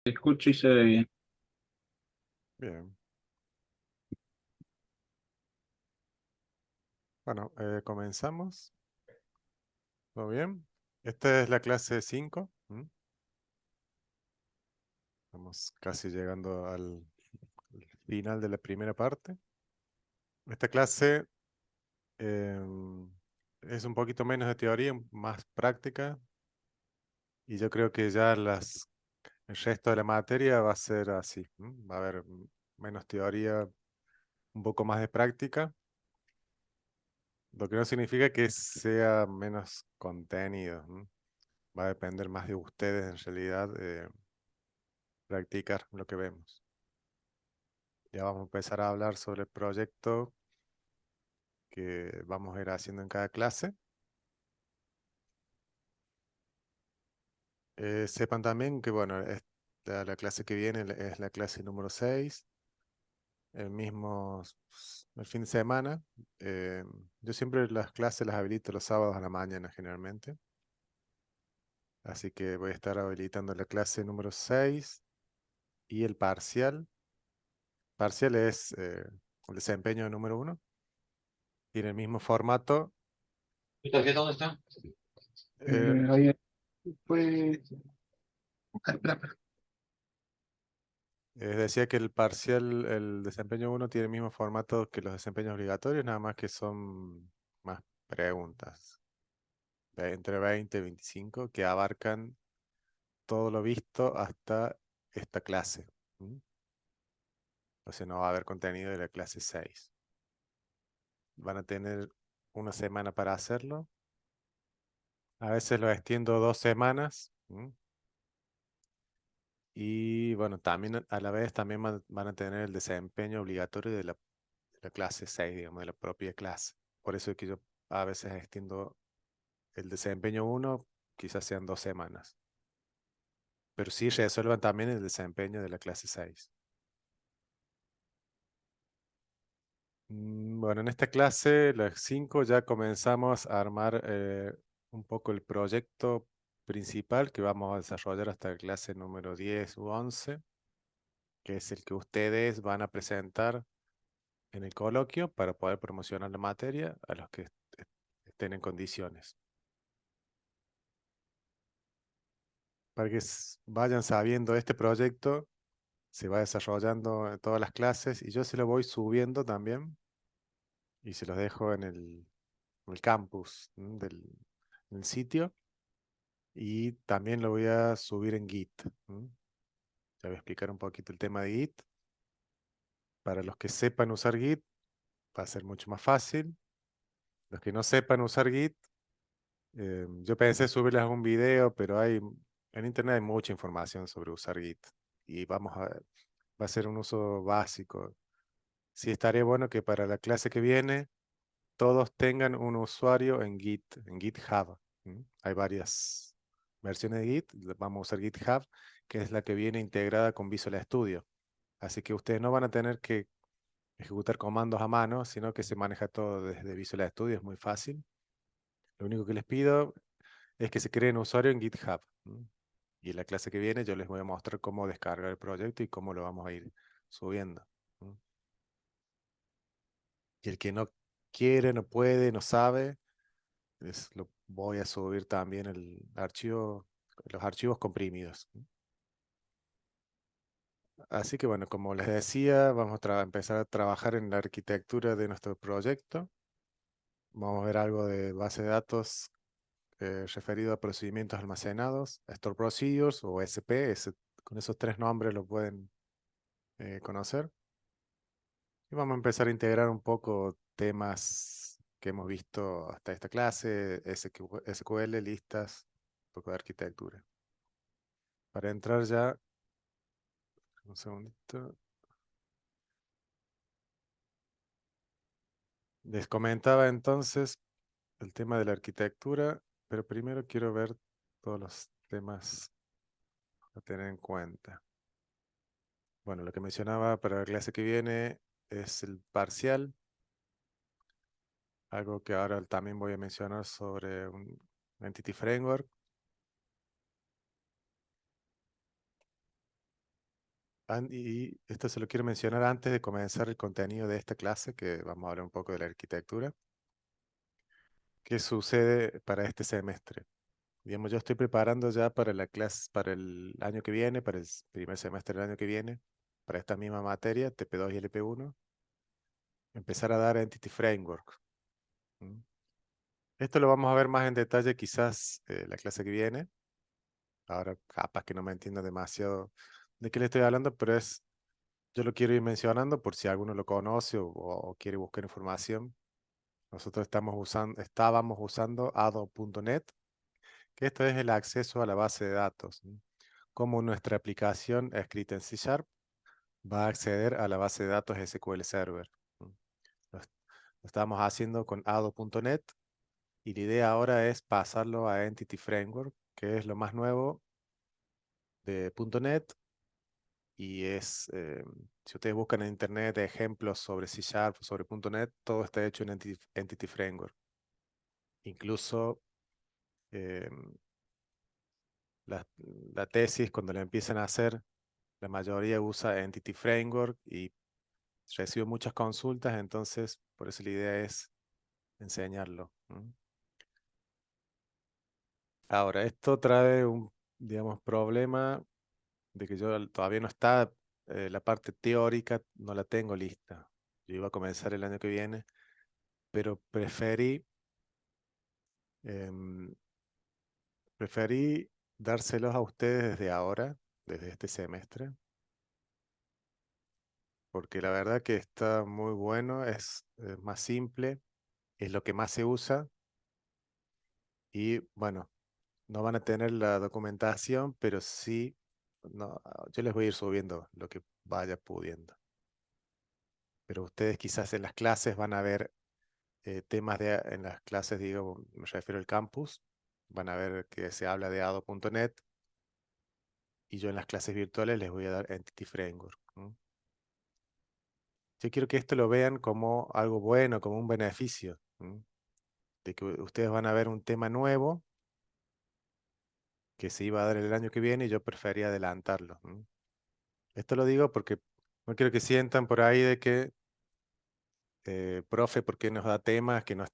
Escucho y se ve bien. Bien, bueno, comenzamos. ¿Todo bien? Esta es la clase 5. Estamos casi llegando al final de la primera parte. Esta clase es un poquito menos de teoría, más práctica. Y yo creo que ya el resto de la materia va a ser así. Va a haber menos teoría, un poco más de práctica. Lo que no significa que sea menos contenido. Va a depender más de ustedes en realidad practicar lo que vemos. Ya vamos a empezar a hablar sobre el proyecto que vamos a ir haciendo en cada clase. Sepan también que, bueno, la clase que viene es la clase número 6, el fin de semana. Eh, yo siempre las clases las habilito los sábados a la mañana generalmente. Así que voy a estar habilitando la clase número 6 y el parcial. Parcial es el desempeño número 1. Tiene el mismo formato. ¿Mi tarjeta dónde está? eh, Ahí fue. Espera, espera. Decía que el parcial, el desempeño uno tiene el mismo formato que los desempeños obligatorios, nada más que son más preguntas, entre 20 y 25, que abarcan todo lo visto hasta esta clase. ¿Mm? O sea, no va a haber contenido de la clase 6. Van a tener una semana para hacerlo. A veces lo extiendo 2 semanas. Y bueno, también a la vez también van a tener el desempeño obligatorio de la clase 6, digamos, de la propia clase. Por eso es que yo a veces extiendo el desempeño uno, quizás sean 2 semanas. Pero sí resuelvan también el desempeño de la clase 6. Bueno, en esta clase, las 5, ya comenzamos a armar un poco el proyecto principal que vamos a desarrollar hasta la clase número 10 u 11, que es el que ustedes van a presentar en el coloquio para poder promocionar la materia a los que estén en condiciones. Para que vayan sabiendo este proyecto, se va desarrollando en todas las clases y yo se lo voy subiendo también y se los dejo en el campus en el sitio, y también lo voy a subir en Git. Ya voy a explicar un poquito el tema de Git. Para los que sepan usar Git, va a ser mucho más fácil. Los que no sepan usar Git, yo pensé subirles un video, pero en internet hay mucha información sobre usar Git y va a ser un uso básico. Sí, estaría bueno que para la clase que viene todos tengan un usuario en Git, en GitHub. Hay varias versiones de Git. Vamos a usar GitHub, que es la que viene integrada con Visual Studio. Así que ustedes no van a tener que ejecutar comandos a mano, sino que se maneja todo desde Visual Studio, es muy fácil. Lo único que les pido es que se creen un usuario en GitHub. Y en la clase que viene yo les voy a mostrar cómo descargar el proyecto y cómo lo vamos a ir subiendo. ¿Mm? Y el que no quiere, no puede, no sabe, lo voy a subir también los archivos comprimidos. Así que bueno, como les decía, vamos a empezar a trabajar en la arquitectura de nuestro proyecto. Vamos a ver algo de base de datos referido a procedimientos almacenados, Store Procedures o SP. Con esos 3 nombres lo pueden conocer. Y vamos a empezar a integrar un poco temas que hemos visto hasta esta clase, SQL, listas, un poco de arquitectura. Para entrar ya, un segundito. Les comentaba entonces el tema de la arquitectura, pero primero quiero ver todos los temas a tener en cuenta. Bueno, lo que mencionaba para la clase que viene es el parcial, algo que ahora también voy a mencionar sobre un Entity Framework. Y esto se lo quiero mencionar antes de comenzar el contenido de esta clase, que vamos a hablar un poco de la arquitectura. ¿Qué sucede para este semestre? Digamos, yo estoy preparando ya para la clase, para el año que viene, para el primer semestre del año que viene, para esta misma materia, TP2 y LP1, empezar a dar Entity Framework. ¿Mm? Esto lo vamos a ver más en detalle quizás la clase que viene. Ahora capaz que no me entienda demasiado de qué le estoy hablando, pero yo lo quiero ir mencionando por si alguno lo conoce o quiere buscar información. Nosotros estábamos usando ADO.NET, que esto es el acceso a la base de datos. ¿No? Cómo nuestra aplicación escrita en C Sharp va a acceder a la base de datos SQL Server. ¿No? Lo estamos haciendo con ADO.NET y la idea ahora es pasarlo a Entity Framework, que es lo más nuevo de .NET y si ustedes buscan en internet ejemplos sobre C Sharp, sobre .NET, todo está hecho en Entity Framework. Incluso eh, la, la tesis, cuando la empiezan a hacer, la mayoría usa Entity Framework y recibe muchas consultas, entonces por eso la idea es enseñarlo. ¿No? Ahora, esto trae un, digamos, problema de que yo todavía no está, la parte teórica no la tengo lista. Yo iba a comenzar el año que viene, pero em, preferí dárselos a ustedes desde ahora, desde este semestre, porque la verdad que está muy bueno, es más simple, es lo que más se usa y bueno, no van a tener la documentación, pero sí, no, yo les voy a ir subiendo lo que vaya pudiendo. Pero ustedes quizás en las clases van a ver en las clases, digo, me refiero al campus, van a ver que se habla de ADO.NET y yo en las clases virtuales les voy a dar Entity Framework. ¿No? Yo quiero que esto lo vean como algo bueno, como un beneficio, ¿no? De que ustedes van a ver un tema nuevo que se iba a dar el año que viene y yo prefería adelantarlo. ¿No? Esto lo digo porque no quiero que sientan por ahí de que, profe, ¿por qué nos da temas que no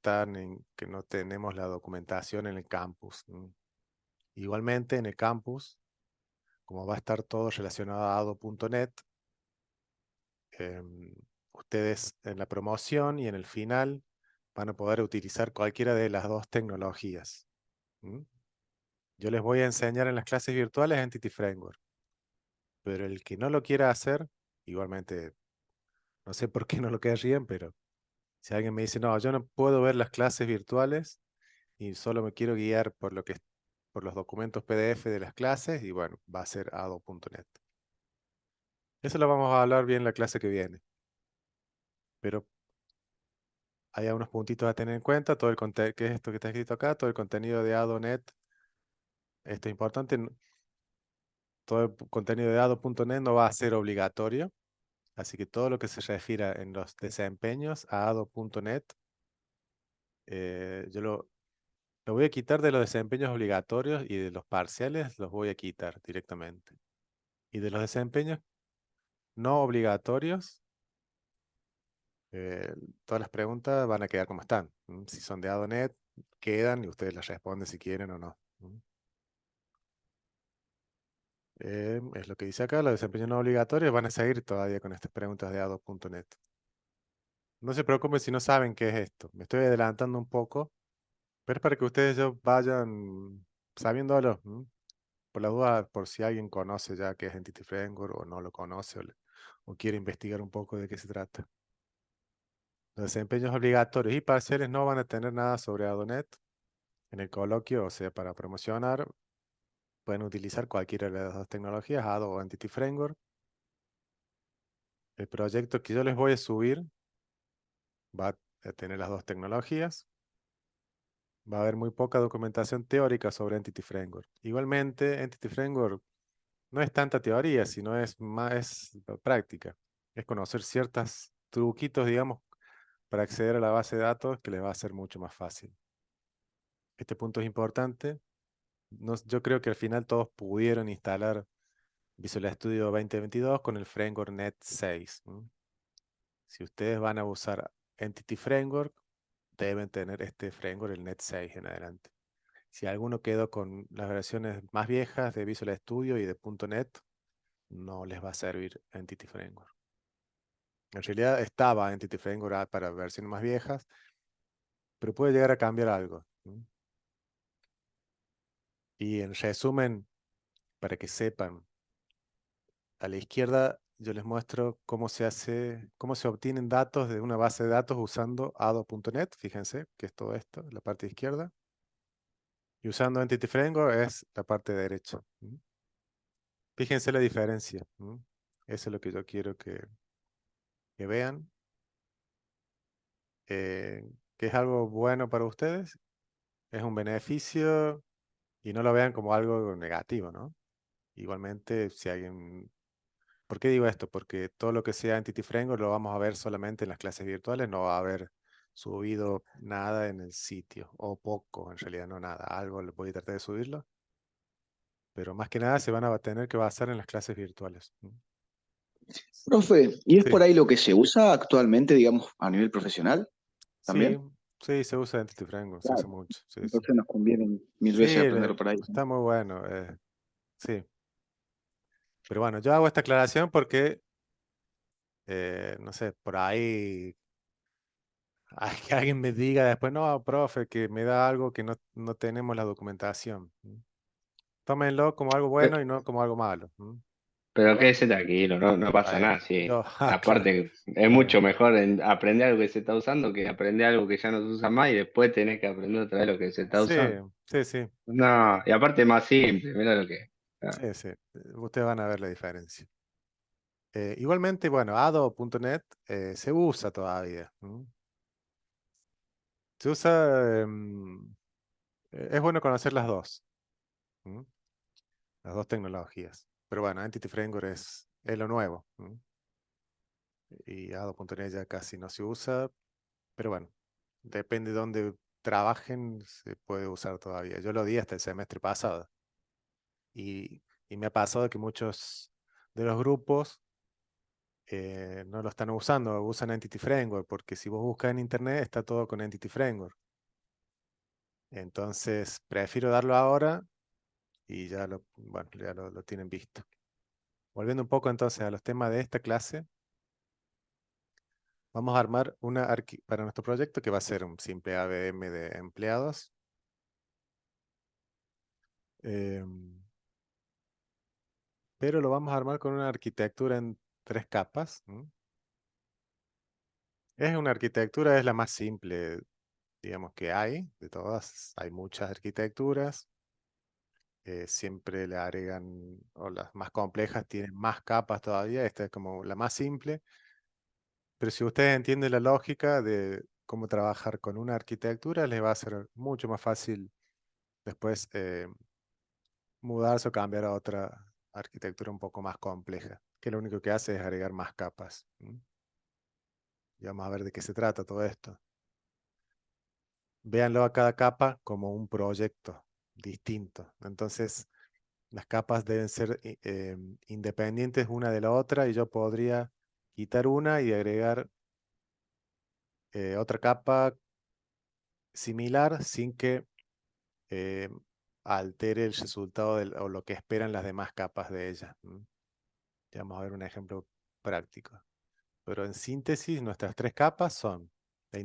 que no tenemos la documentación en el campus? ¿No? Igualmente en el campus, como va a estar todo relacionado a ADO.NET, em, ustedes en la promoción y en el final van a poder utilizar cualquiera de las dos tecnologías. ¿Mm? Yo les voy a enseñar en las clases virtuales Entity Framework, pero el que no lo quiera hacer, igualmente, no sé por qué no lo querrían, pero si alguien me dice, no, yo no puedo ver las clases virtuales y solo me quiero guiar por los documentos PDF de las clases, y bueno, va a ser ADO.NET. Eso lo vamos a hablar bien la clase que viene, pero hay unos puntitos a tener en cuenta, todo el contenido, que es esto que está escrito acá, todo el contenido de ADO.NET, esto es importante, todo el contenido de ADO.NET no va a ser obligatorio, así que todo lo que se refiera en los desempeños a ADO.NET, yo lo voy a quitar de los desempeños obligatorios y de los parciales los voy a quitar directamente. Y de los desempeños no obligatorios, eh, todas las preguntas van a quedar como están. Si son de ADO.NET, quedan y ustedes las responden si quieren o no. Es lo que dice acá, los desempeños no obligatorios van a seguir todavía con estas preguntas de ADO.NET. No se preocupen si no saben qué es esto. Me estoy adelantando un poco, pero es para que ustedes ya vayan sabiéndolo. Por la duda, por si alguien conoce ya qué es Entity Framework o no lo conoce o quiere investigar un poco de qué se trata. Los desempeños obligatorios y parciales no van a tener nada sobre ADO.NET en el coloquio, o sea, para promocionar, pueden utilizar cualquiera de las dos tecnologías, ADO o Entity Framework. El proyecto que yo les voy a subir va a tener las dos tecnologías. Va a haber muy poca documentación teórica sobre Entity Framework. Igualmente, Entity Framework no es tanta teoría, sino es más práctica. Es conocer ciertos truquitos, digamos, para acceder a la base de datos que les va a ser mucho más fácil. Este punto es importante. Yo creo que al final todos pudieron instalar Visual Studio 2022 con el framework Net 6. Si ustedes van a usar Entity Framework, deben tener este framework, el Net 6 en adelante. Si alguno quedó con las versiones más viejas de Visual Studio y de .NET, no les va a servir Entity Framework. En realidad estaba Entity Framework para versiones más viejas, pero puede llegar a cambiar algo. Y en resumen, para que sepan, a la izquierda yo les muestro cómo se hace, cómo se obtienen datos de una base de datos usando ado.net. Fíjense que es todo esto, la parte izquierda. Y usando Entity Framework es la parte derecha. Fíjense la diferencia. Eso es lo que yo quiero que vean. Que es algo bueno para ustedes. Es un beneficio y no lo vean como algo negativo, ¿no? Igualmente, si alguien... ¿Por qué digo esto? Porque todo lo que sea Entity Framework lo vamos a ver solamente en las clases virtuales, no va a haber subido nada en el sitio, o poco, en realidad no nada, algo voy a tratar de subirlo, pero más que nada se van a tener que basar en las clases virtuales. Profe, ¿y es Sí, por ahí lo que se usa actualmente, digamos, a nivel profesional sí, también? sí, se usa Entity Framework, se usa Claro. mucho, sí, sí. Entonces nos conviene mil Sí, veces aprenderlo por ahí, ¿no? está muy bueno, sí. Pero bueno, yo hago esta aclaración porque, no sé, por ahí que alguien me diga después, no, profe, que me da algo que no tenemos la documentación. Tómenlo como algo bueno y no como algo malo. Pero quédese tranquilo, no pasa Bueno, nada, sí. yo, claro, Aparte, es está bien. mucho mejor aprender algo que se está usando que aprender algo que ya no se usa más y después tenés que aprender otra vez lo que se está Sí, usando. sí, sí, No, y aparte es más simple, mira lo que. Ah. sí, sí. Ustedes van a ver la diferencia. Igualmente, bueno, ado.net se usa todavía. Se usa, es bueno conocer las dos. ¿m? Las dos tecnologías. Pero bueno, Entity Framework es lo nuevo. Y ado.net ya casi no se usa. Pero bueno, depende de dónde trabajen, se puede usar todavía. Yo lo di hasta el semestre pasado. Y me ha pasado que muchos de los grupos no lo están usando, usan Entity Framework, porque si vos buscas en internet está todo con Entity Framework. Entonces, prefiero darlo ahora y ya bueno, ya lo tienen visto. Volviendo un poco entonces a los temas de esta clase, vamos a armar para nuestro proyecto que va a ser un simple AVM de empleados. Pero lo vamos a armar con una arquitectura en 3 capas. Es una arquitectura, es la más simple, digamos, que hay, de todas. Hay muchas arquitecturas. Siempre le agregan, o las más complejas tienen más capas todavía. Esta es como la más simple. Pero si ustedes entienden la lógica de cómo trabajar con una arquitectura, les va a ser mucho más fácil después mudarse o cambiar a otra arquitectura un poco más compleja, que lo único que hace es agregar más capas. Y vamos a ver de qué se trata todo esto. Véanlo a cada capa como un proyecto distinto. Entonces, las capas deben ser independientes una de la otra y yo podría quitar una y agregar otra capa similar sin que eh, altere el resultado o lo que esperan las demás capas de ella. Ya vamos a ver un ejemplo práctico. Pero en síntesis, nuestras 3 capas son la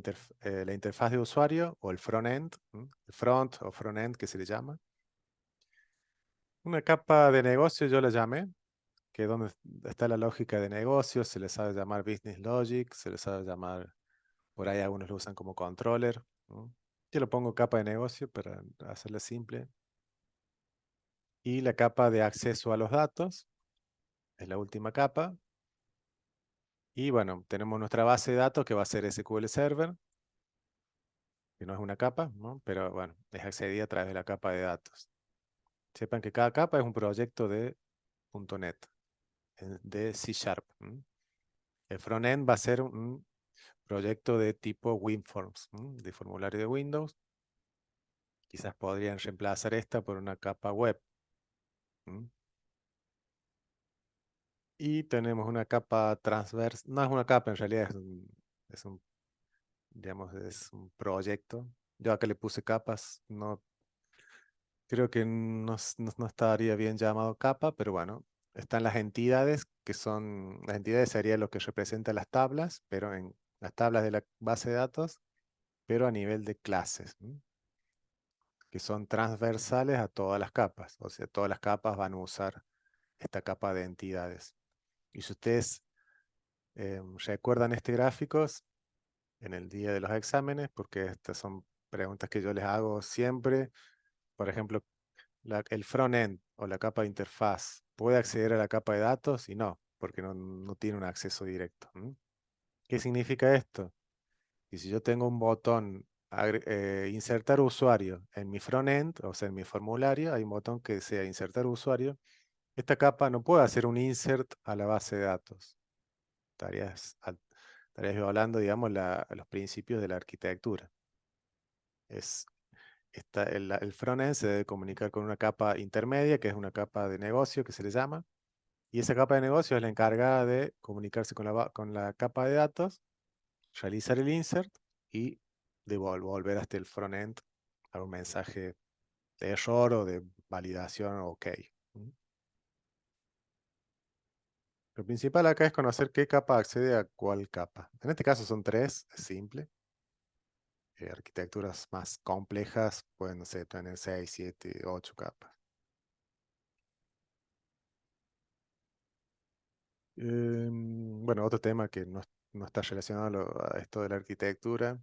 interfaz de usuario o el front-end, el front o front-end que se le llama. Una capa de negocio yo la llamé, que es donde está la lógica de negocio, se le sabe llamar business logic, se le sabe llamar, por ahí algunos lo usan como controller. Yo lo pongo capa de negocio para hacerla simple. Y la capa de acceso a los datos es la última capa. Y bueno, tenemos nuestra base de datos que va a ser SQL Server, que no es una capa, ¿no? Pero bueno, es accedida a través de la capa de datos. Sepan que cada capa es un proyecto de .NET, de C Sharp. El frontend va a ser un proyecto de tipo WinForms, de formulario de Windows. Quizás podrían reemplazar esta por una capa web. Y tenemos una capa transversa, no es una capa, en realidad digamos, es un proyecto. Yo acá le puse capas, no, creo que no estaría bien llamado capa, pero bueno, están las entidades, las entidades serían lo que representa las tablas, pero en las tablas de la base de datos, pero a nivel de clases, ¿no? Que son transversales a todas las capas, o sea, todas las capas van a usar esta capa de entidades. Y si ustedes recuerdan este gráfico en el día de los exámenes, porque estas son preguntas que yo les hago siempre. Por ejemplo, el front-end o la capa de interfaz puede acceder a la capa de datos y no, porque no tiene un acceso directo. ¿Qué significa esto? Y si yo tengo un botón insertar usuario en mi front-end, o sea, en mi formulario, hay un botón que sea insertar usuario, esta capa no puede hacer un insert a la base de datos. Estarías violando, digamos, los principios de la arquitectura. El frontend se debe comunicar con una capa intermedia, que es una capa de negocio que se le llama, y esa capa de negocio es la encargada de comunicarse con la capa de datos, realizar el insert y volver hasta el frontend a un mensaje de error o de validación OK. Lo principal acá es conocer qué capa accede a cuál capa. En este caso son tres, es simple. Arquitecturas más complejas pueden, no sé, tener 6, 7, 8 capas. Bueno, otro tema que no está relacionado a esto de la arquitectura,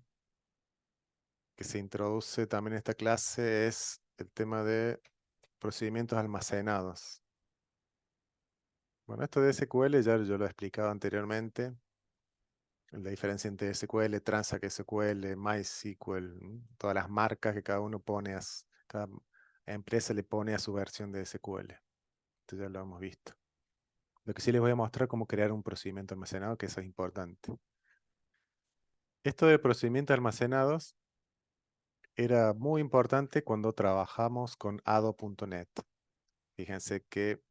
que se introduce también en esta clase, es el tema de procedimientos almacenados. Bueno, esto de SQL ya yo lo he explicado anteriormente. La diferencia entre SQL, Transact SQL, MySQL, todas las marcas que cada uno pone, cada empresa le pone a su versión de SQL. Esto ya lo hemos visto. Lo que sí les voy a mostrar cómo crear un procedimiento almacenado, que eso es importante. Esto de procedimientos almacenados era muy importante cuando trabajamos con Ado.net. Fíjense que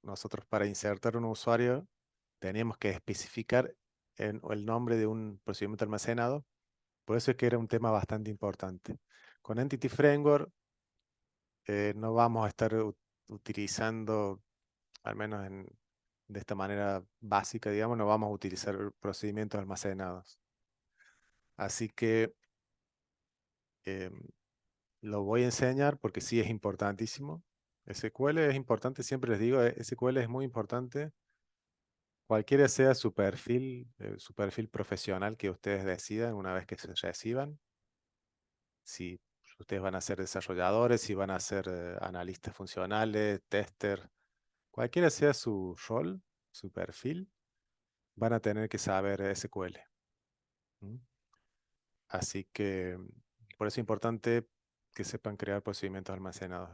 nosotros para insertar un usuario teníamos que especificar el nombre de un procedimiento almacenado. Por eso es que era un tema bastante importante. Con Entity Framework no vamos a estar utilizando, al menos de esta manera básica, digamos, no vamos a utilizar procedimientos almacenados. Así que em, lo voy a enseñar porque sí es importantísimo. SQL es importante, siempre les digo, SQL es muy importante. Cualquiera sea su perfil profesional que ustedes decidan una vez que se reciban. Si ustedes van a ser desarrolladores, si van a ser analistas funcionales, tester, cualquiera sea su rol, su perfil, van a tener que saber SQL. ¿Mm? Así que por eso es importante que sepan crear procedimientos almacenados.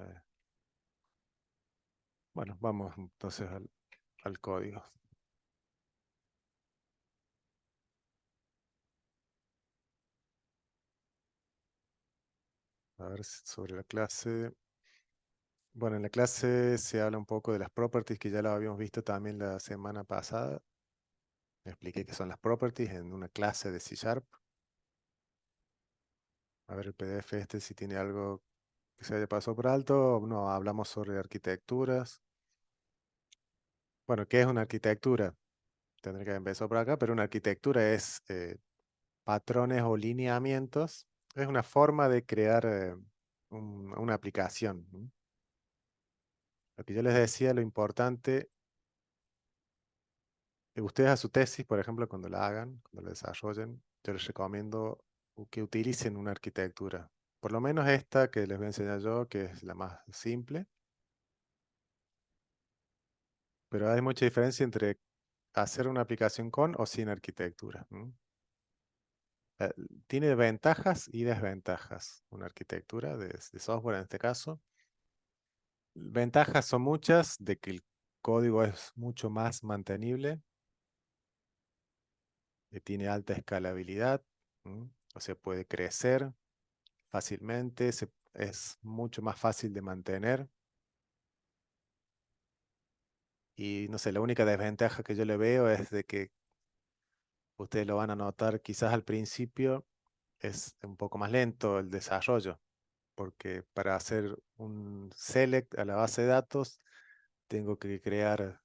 Bueno, vamos entonces al código. A ver sobre la clase. Bueno, en la clase se habla un poco de las properties que ya lo habíamos visto también la semana pasada. Expliqué qué son las properties en una clase de C#. A ver el PDF este si tiene algo que se haya pasado por alto. No, hablamos sobre arquitecturas. Bueno, ¿qué es una arquitectura? Tendré que empezar por acá, pero una arquitectura es patrones o lineamientos. Es una forma de crear una aplicación, ¿no? Lo que yo les decía, lo importante, ustedes a su tesis, por ejemplo, cuando la hagan, cuando la desarrollen, yo les recomiendo que utilicen una arquitectura. Por lo menos esta que les voy a enseñar yo, que es la más simple. Pero hay mucha diferencia entre hacer una aplicación con o sin arquitectura. Eh, Tiene ventajas y desventajas una arquitectura de software en este caso. Ventajas son muchas de que el código es mucho más mantenible, que tiene alta escalabilidad, o sea, puede crecer fácilmente, es mucho más fácil de mantener. Y no sé, la única desventaja que yo le veo es de que ustedes lo van a notar quizás al principio es un poco más lento el desarrollo, porque para hacer un select a la base de datos tengo que crear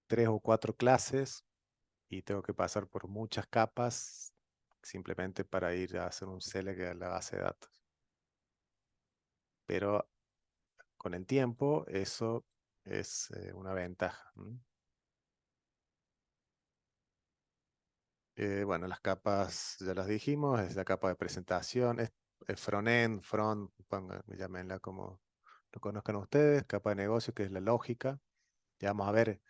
3 o 4 clases y tengo que pasar por muchas capas simplemente para ir a hacer un select a la base de datos. Pero con el tiempo eso es una ventaja. Bueno, las capas ya las dijimos, es la capa de presentación, es front-end, llámenla como lo conozcan ustedes, capa de negocio que es la lógica. Ya vamos a ver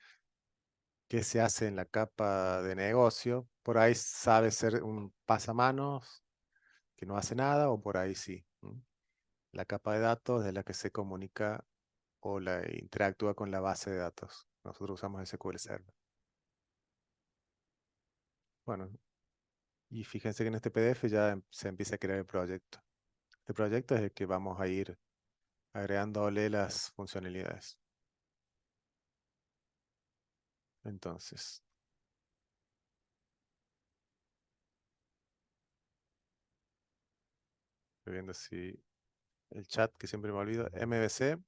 qué se hace en la capa de negocio. Por ahí sabe ser un pasamanos que no hace nada o por ahí sí. La capa de datos es la que se comunica o la interactúa con la base de datos. Nosotros usamos SQL Server. Bueno, y fíjense que en este PDF ya se empieza a crear el proyecto. Este proyecto es el que vamos a ir agregándole las funcionalidades. Entonces, estoy viendo si el chat, que siempre me olvido, MVC.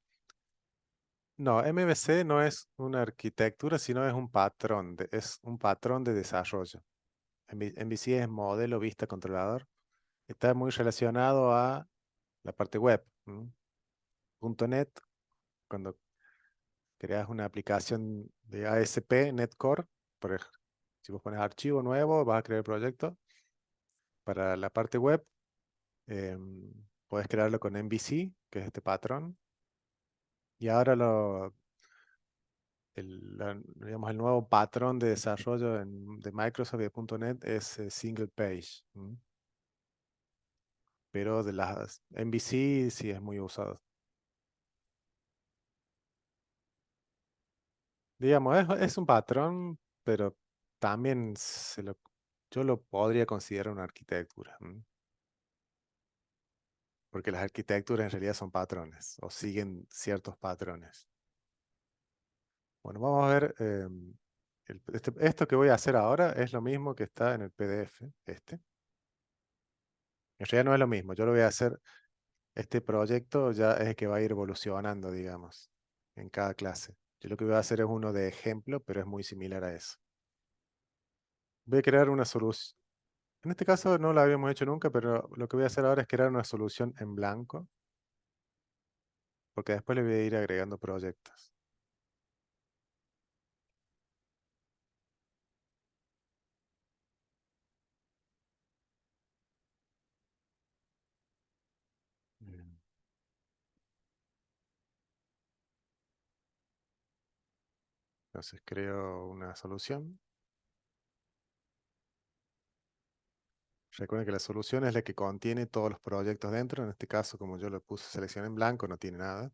No, MVC no es una arquitectura, sino es un patrón de desarrollo. MVC es modelo vista controlador. Está muy relacionado a la parte web. .NET, cuando creas una aplicación de ASP, NetCore, si vos pones archivo nuevo, vas a crear el proyecto. Para la parte web, puedes crearlo con MVC, que es este patrón. Y ahora digamos, el nuevo patrón de desarrollo de Microsoft y de .NET es single page. Pero de las MVC sí es muy usado. Digamos, es un patrón, pero también yo lo podría considerar una arquitectura. Porque las arquitecturas en realidad son patrones o siguen ciertos patrones. Bueno, vamos a ver. Esto que voy a hacer ahora es lo mismo que está en el PDF. En realidad no es lo mismo. Yo lo voy a hacer. Este proyecto ya es el que va a ir evolucionando, digamos, en cada clase. Yo lo que voy a hacer es uno de ejemplo, pero es muy similar a eso. Voy a crear una solución. En este caso no lo habíamos hecho nunca, pero lo que voy a hacer ahora es crear una solución en blanco, porque después le voy a ir agregando proyectos. Bien. Entonces creo una solución. Recuerden que la solución es la que contiene todos los proyectos dentro. En este caso, como yo lo puse selección en blanco, no tiene nada.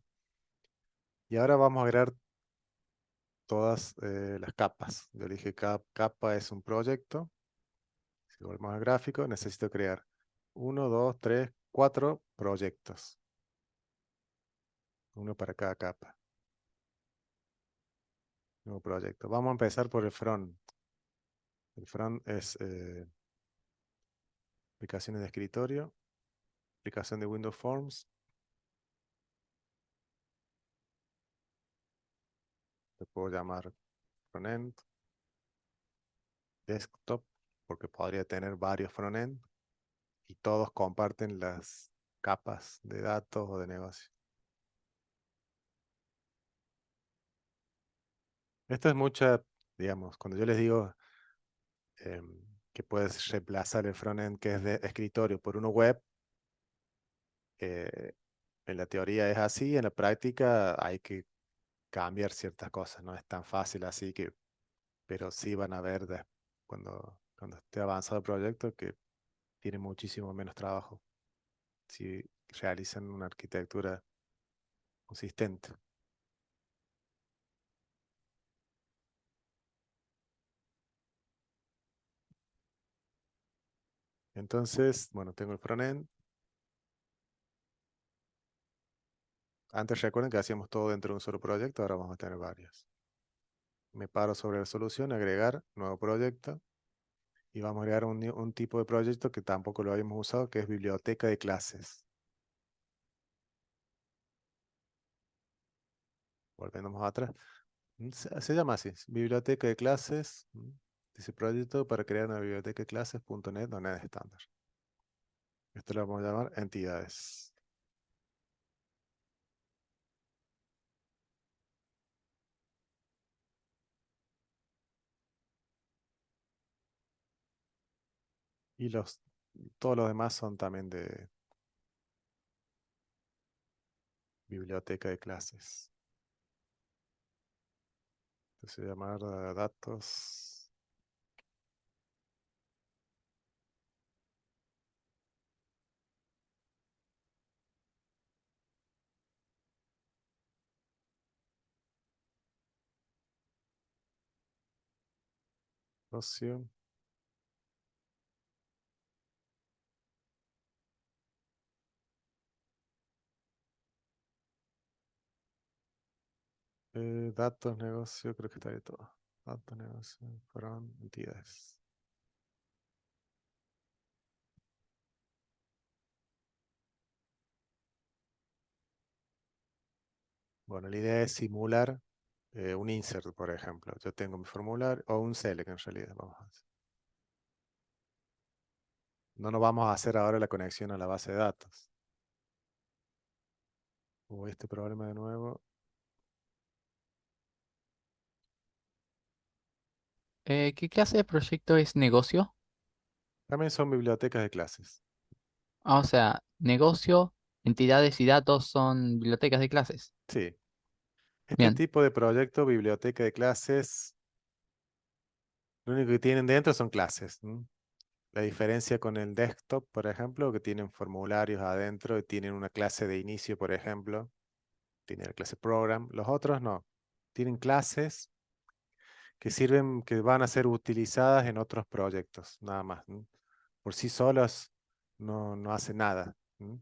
Y ahora vamos a agregar todas las capas. Yo le dije capa es un proyecto. Si volvemos al gráfico, necesito crear 1, 2, 3, 4 proyectos. Uno para cada capa. Nuevo proyecto. Vamos a empezar por el front. El front es aplicaciones de escritorio, aplicación de Windows Forms. Le puedo llamar frontend, desktop, porque podría tener varios frontend y todos comparten las capas de datos o de negocio. Esto es digamos, cuando yo les digo que puedes reemplazar el frontend que es de escritorio por uno web, eh, en la teoría es así, en la práctica hay que cambiar ciertas cosas, no es tan fácil así pero sí van a ver cuando esté avanzado el proyecto que tiene muchísimo menos trabajo si realizan una arquitectura consistente. Entonces, bueno, tengo el frontend. Antes recuerden que hacíamos todo dentro de un solo proyecto, ahora vamos a tener varios. Me paro sobre la solución, agregar, nuevo proyecto. Y vamos a agregar un tipo de proyecto que tampoco lo habíamos usado, que es biblioteca de clases. Volvemos atrás. Se llama así, biblioteca de clases. Dice proyecto para crear una biblioteca de clases.net o net estándar. Esto lo vamos a llamar entidades. Y todos los demás son también de biblioteca de clases. Entonces llamar datos. Socio. Datos, negocio, creo que está ahí todo. Datos, negocio, fueron entidades. Bueno, la idea es simular un insert, por ejemplo. Yo tengo mi formulario, o un select en realidad. Vamos a hacer. No nos vamos a hacer ahora la conexión a la base de datos. Hubo este problema de nuevo. ¿Qué clase de proyecto es negocio? También son bibliotecas de clases. Ah, o sea, negocio, entidades y datos son bibliotecas de clases. Sí. Este Bien, tipo de proyecto, biblioteca de clases, lo único que tienen dentro son clases. La diferencia con el desktop, por ejemplo, que tienen formularios adentro y tienen una clase de inicio, por ejemplo. Tiene la clase program. Los otros no. Tienen clases que sirven, que van a ser utilizadas en otros proyectos, nada más. Por sí solos no hace nada. Voy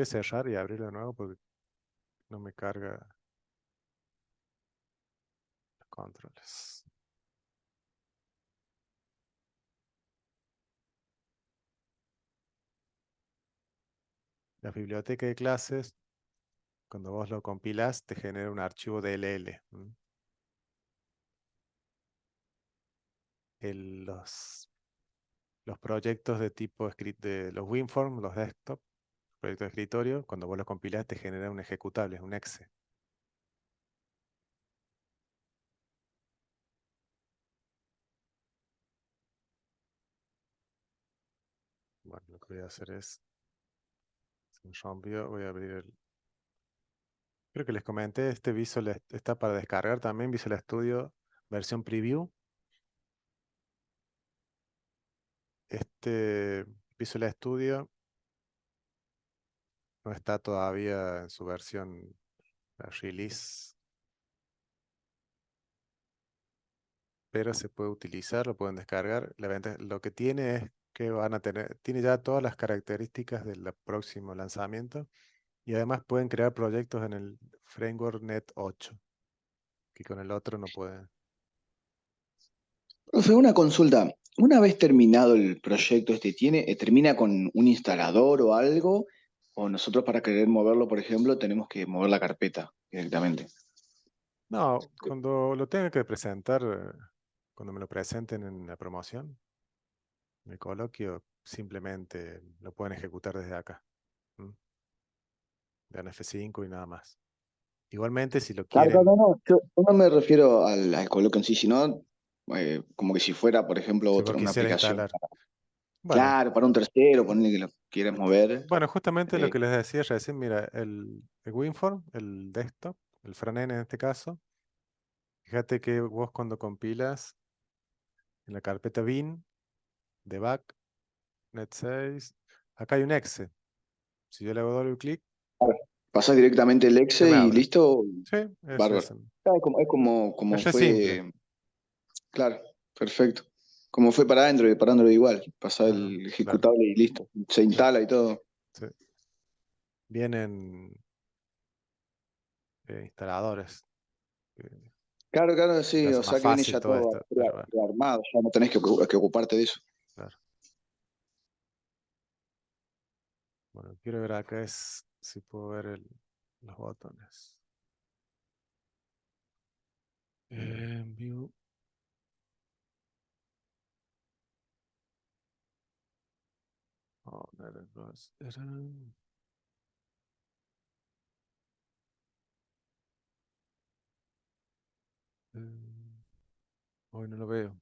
a cerrar y abrirlo de nuevo porque no me carga los controles. La biblioteca de clases, cuando vos lo compilás, te genera un archivo DLL. Los proyectos de tipo de los WinForm, los desktop, proyectos de escritorio, cuando vos los compilás, te genera un ejecutable, un exe. Bueno, lo que voy a hacer es, se me rompió, voy a abrir el... Creo que les comenté, este Visual está para descargar también, Visual Studio versión preview. Este Visual Studio no está todavía en su versión release, pero se puede utilizar, lo pueden descargar. Lo que tiene es que van a tener, tiene ya todas las características del próximo lanzamiento y además pueden crear proyectos en el framework Net 8, que con el otro no pueden. Profe, una consulta. Una vez terminado el proyecto termina con un instalador o algo, o nosotros para querer moverlo, por ejemplo, tenemos que mover la carpeta directamente. No, cuando lo tenga que presentar, cuando me lo presenten en la promoción, en el coloquio, simplemente lo pueden ejecutar desde acá. Dan F5 y nada más. Igualmente, si lo Claro, quieren, no. Yo no me refiero al coloquio en sí, sino como que si fuera, por ejemplo, si vos una quisiera aplicación. instalar. Bueno, Claro, para un tercero, ponerle que lo quieras mover. bueno, justamente lo eh, que les decía recién, mira, el WinForm, el desktop, el frontend en este caso, fíjate que vos cuando compilas en la carpeta bin, debug, net 6, acá hay un exe. Si yo le hago doble clic, Pasás directamente el se exe me y abre. listo, Sí, eso bárbaro. es. Claro, como Es re simple. fue, claro, perfecto. Como fue para Android igual. Pasar Ah, el claro. ejecutable y listo. Se instala y todo. Sí. Vienen instaladores. Claro, claro, Y sí, lo hace o más sea que viene fácil ya todo todo esto. Pero bueno, prearmado, ya no tenés que ocuparte de eso. claro. Bueno, quiero ver acá si puedo ver los botones. View. Oh, no era eh, hoy no lo veo.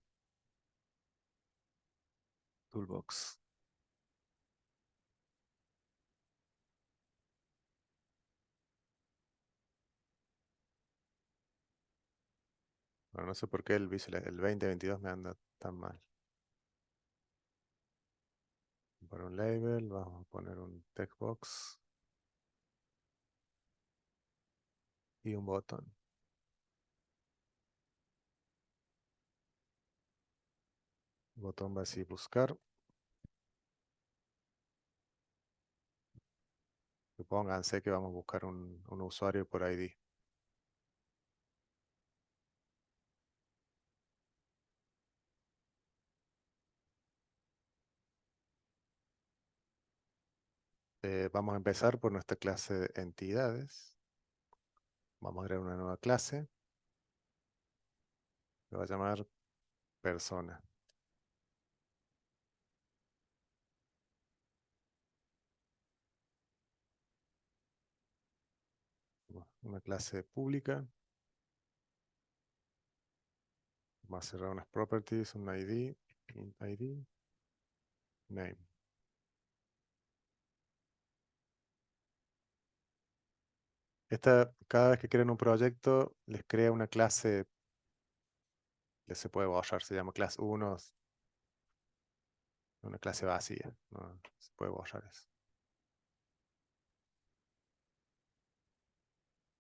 Toolbox. Bueno, no sé por qué el 2022 me anda tan mal. Por un label, vamos a poner un text box y un botón. El botón va a decir buscar. Supónganse que vamos a buscar un usuario por ID. Vamos a empezar por nuestra clase de entidades. Vamos a crear una nueva clase. Se va a llamar persona. Una clase pública. Vamos a cerrar unas properties, un ID, int ID, name. Cada vez que creen un proyecto, les crea una clase que se puede borrar. Se llama clase 1, una clase vacía. No se puede borrar eso.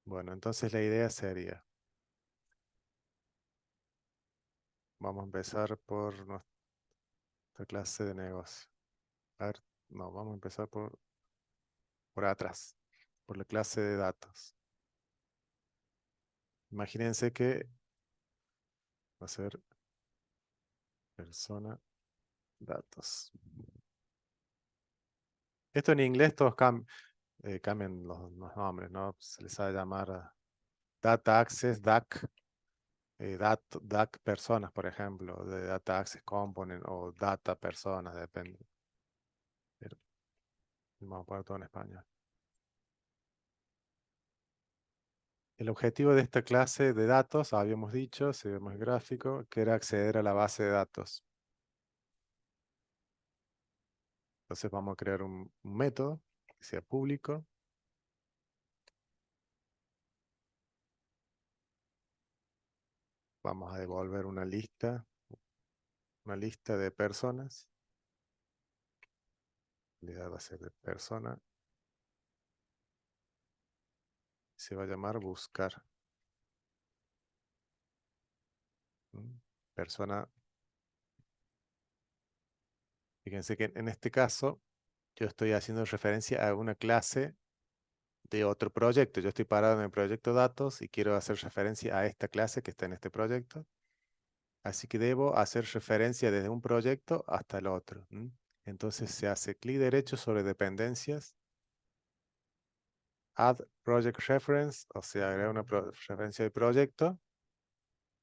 Bueno, entonces la idea sería, vamos a empezar por nuestra clase de negocio. A ver, no, vamos a empezar por atrás, por la clase de datos. Imagínense que va a ser persona datos. Esto en inglés todos cambian los nombres, ¿no? Se les va a llamar Data Access, DAC, DAC personas, por ejemplo, de Data Access Component o Data personas, depende. Pero vamos a poner todo en español. El objetivo de esta clase de datos, habíamos dicho, si vemos el gráfico, que era acceder a la base de datos. Entonces vamos a crear un método que sea público. Vamos a devolver una lista de personas. La idea va a ser de persona. Se va a llamar buscar. Persona. Fíjense que en este caso yo estoy haciendo referencia a una clase de otro proyecto. Yo estoy parado en el proyecto datos y quiero hacer referencia a esta clase que está en este proyecto. Así que debo hacer referencia desde un proyecto hasta el otro. Entonces se hace clic derecho sobre dependencias. Add Project Reference, o sea, agregar una referencia de proyecto.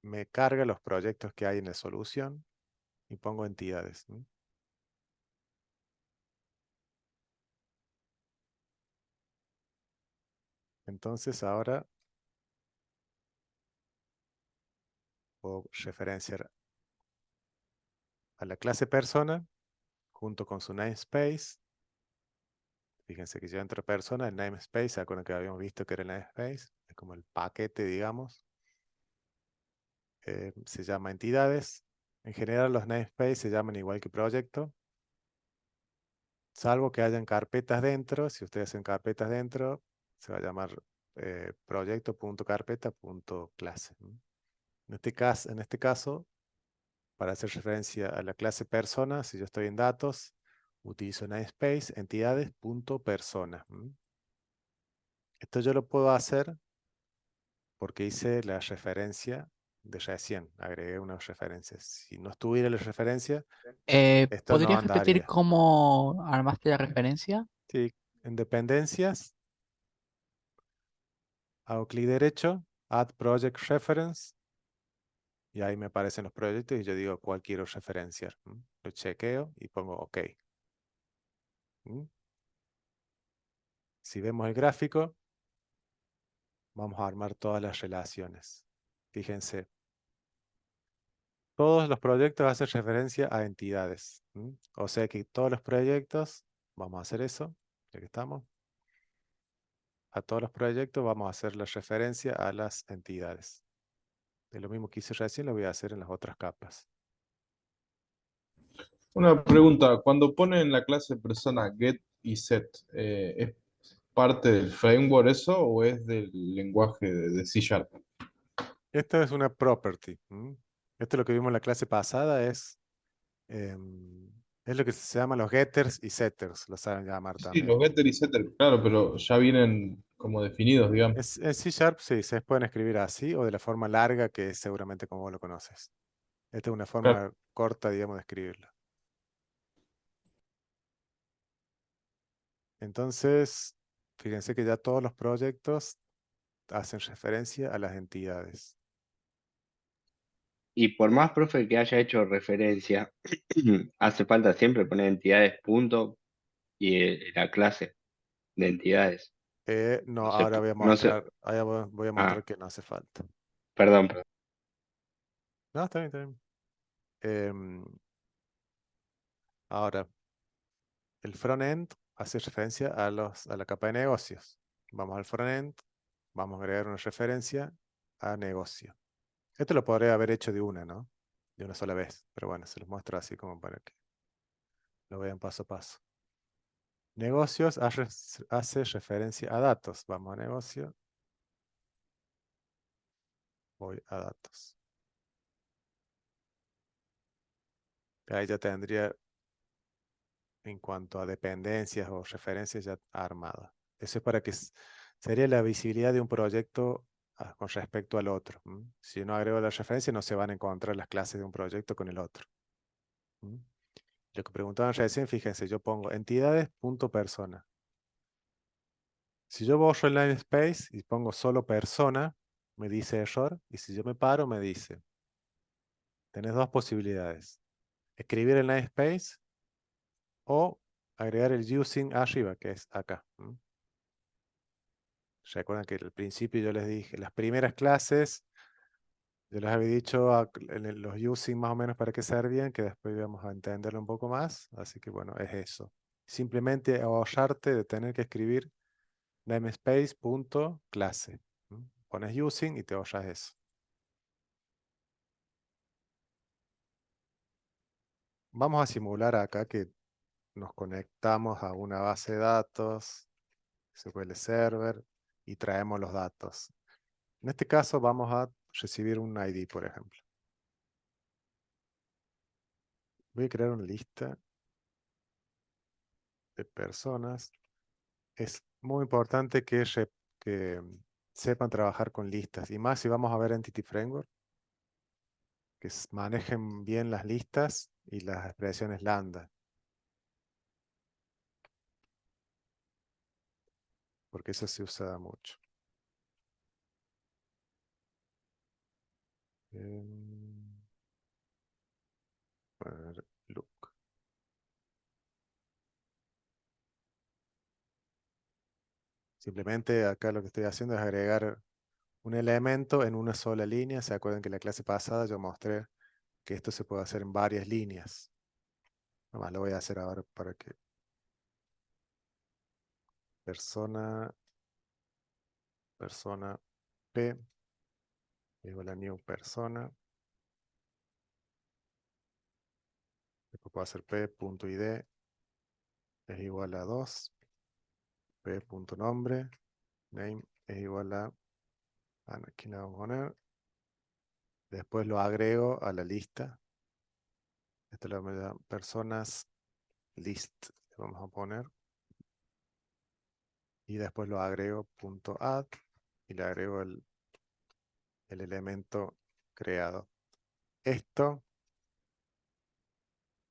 Me carga los proyectos que hay en la solución y pongo entidades. Entonces ahora puedo referenciar a la clase persona junto con su namespace. Fíjense que yo entro persona, el namespace, ¿se acuerdan que habíamos visto que era el namespace? Es como el paquete, digamos. Se llama entidades. En general los namespace se llaman igual que proyecto. Salvo que hayan carpetas dentro. Si ustedes hacen carpetas dentro, se va a llamar proyecto.carpeta.clase. En este caso, para hacer referencia a la clase persona, si yo estoy en datos, utilizo namespace entidades.persona. Esto yo lo puedo hacer porque hice la referencia de recién, agregué una referencia. Si no estuviera la referencia, esto no ¿Podrías repetir andaría. cómo armaste la referencia? Sí, en dependencias, hago clic derecho, Add Project Reference, y ahí me aparecen los proyectos y yo digo cuál quiero referenciar. Lo chequeo y pongo OK. ¿Mm? Si vemos el gráfico, vamos a armar todas las relaciones. Fíjense, todos los proyectos hacen referencia a entidades. O sea que todos los proyectos, vamos a hacer eso, ya que estamos. A todos los proyectos vamos a hacer la referencia a las entidades. De lo mismo que hice recién, lo voy a hacer en las otras capas. Una pregunta, cuando ponen la clase persona get y set, ¿es parte del framework eso o es del lenguaje de C Sharp? Esta es una property. Esto es lo que vimos en la clase pasada, es lo que se llama los getters y setters, lo saben llamar Sí, también. los getter y setter, claro, pero ya vienen como definidos, digamos. En C Sharp sí, se pueden escribir así o de la forma larga que es seguramente como vos lo conoces. Esta es una Claro. forma corta, digamos, de escribirlo. Entonces, fíjense que ya todos los proyectos hacen referencia a las entidades. Y por más profe que haya hecho referencia, hace falta siempre poner entidades punto y la clase de entidades. No, No se, ahora voy a no se, mostrar, ahora voy a mostrar ah, que no hace falta. perdón. No, está bien, está bien. Ahora, el frontend hace referencia a la capa de negocios. Vamos al frontend, vamos a agregar una referencia a negocio. Esto lo podría haber hecho de una, ¿no? De una sola vez. Pero bueno, se los muestro así como para que lo vean paso a paso. Negocios hace referencia a datos. Vamos a negocio. Voy a datos. Ahí ya tendría, en cuanto a dependencias o referencias, ya armada. Eso es para que sería la visibilidad de un proyecto con respecto al otro. Si no agrego la referencia, no se van a encontrar las clases de un proyecto con el otro. Lo que preguntaban recién, fíjense, yo pongo entidades.persona. Si yo borro el namespace y pongo solo persona, me dice error. Y si yo me paro, me dice, tenés dos posibilidades. Escribir el namespace o agregar el using arriba, que es acá. Recuerdan que al principio yo les dije, las primeras clases, yo les había dicho los using más o menos para qué servían, que después íbamos a entenderlo un poco más. Así que bueno, es eso. Simplemente ahorrarte de tener que escribir namespace.clase. Pones using y te ahorras eso. Vamos a simular acá que nos conectamos a una base de datos, SQL Server, y traemos los datos. En este caso vamos a recibir un ID, por ejemplo. Voy a crear una lista de personas. Es muy importante que sepan trabajar con listas, y más si vamos a ver Entity Framework, que manejen bien las listas y las expresiones lambda. Porque eso se usa mucho. Look. Simplemente acá lo que estoy haciendo es agregar un elemento en una sola línea. ¿Se acuerdan que en la clase pasada yo mostré que esto se puede hacer en varias líneas? Nomás lo voy a hacer ahora para que persona P igual a new persona. Después puedo hacer P.id es igual a 2. P.nombre. Name es igual a... Aquí le vamos a poner. Después lo agrego a la lista. Esto le vamos a llamar personas list. Le vamos a poner. Y después lo agrego .add y le agrego el el elemento creado. Esto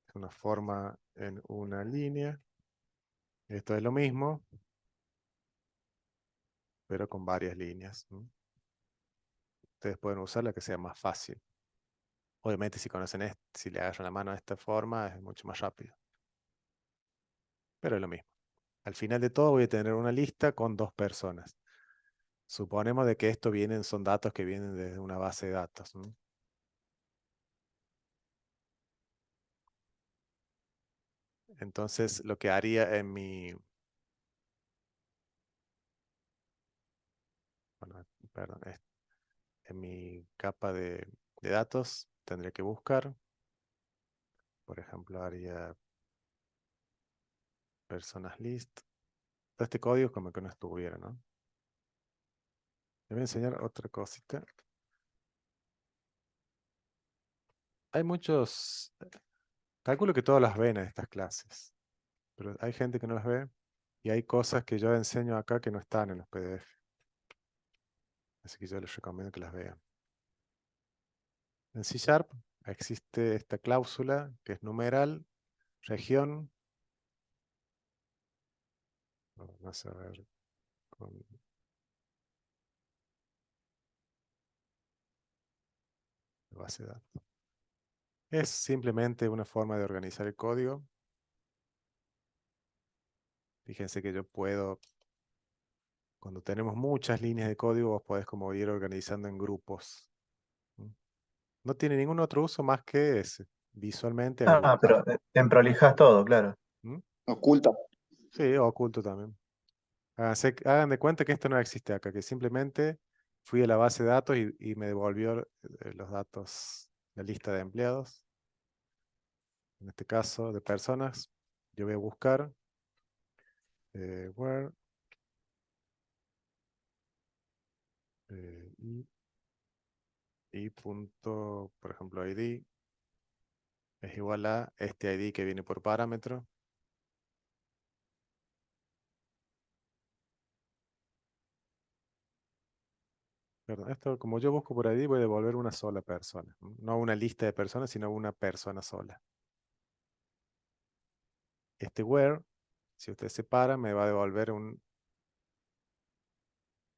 es una forma en una línea. Esto es lo mismo, pero con varias líneas. Ustedes pueden usar la que sea más fácil. Obviamente si conocen esto, si le agarran la mano de esta forma, es mucho más rápido. Pero es lo mismo. Al final de todo voy a tener una lista con 2 personas. Suponemos de que esto son datos que vienen de una base de datos. Entonces lo que haría en mi... Bueno, perdón, en mi capa de datos tendré que buscar. Por ejemplo, haría personas list. Todo este código es como que no estuviera, ¿no? Les voy a enseñar otra cosita. Hay muchos... Calculo que todos las ven en estas clases. Pero hay gente que no las ve. Y hay cosas que yo enseño acá que no están en los PDF. Así que yo les recomiendo que las vean. En C# existe esta cláusula que es numeral, región. Vamos a ver con la base de datos. Es simplemente una forma de organizar el código. Fíjense que yo puedo, cuando tenemos muchas líneas de código, vos podés como ir organizando en grupos. No tiene ningún otro uso más que ese, visualmente Ah, agrupar. pero emprolijas todo, claro. Oculta. Sí, oculto también. Hagan de cuenta que esto no existe acá, que simplemente fui a la base de datos y me devolvió los datos, la lista de empleados. En este caso, de personas, yo voy a buscar where y punto, por ejemplo, ID es igual a este ID que viene por parámetro. Perdón, esto como yo busco por ID voy a devolver una sola persona. No una lista de personas, sino una persona sola. Este where, si usted separa, me va a devolver un...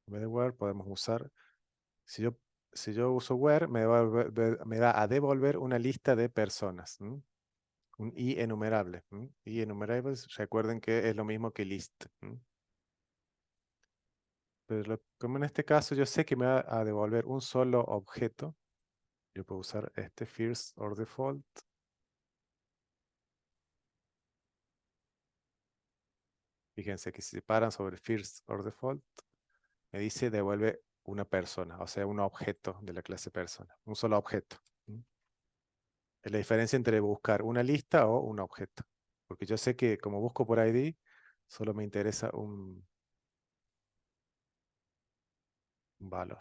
En vez de where podemos usar... Si yo uso where, me va a devolver una lista de personas. Un i enumerable. I enumerables, recuerden que es lo mismo que list. Pero como en este caso yo sé que me va a devolver un solo objeto, yo puedo usar este first or default. Fíjense que si se paran sobre first or default, me dice devuelve una persona, o sea, un objeto de la clase persona, un solo objeto. Es la diferencia entre buscar una lista o un objeto. Porque yo sé que como busco por ID, solo me interesa un valor.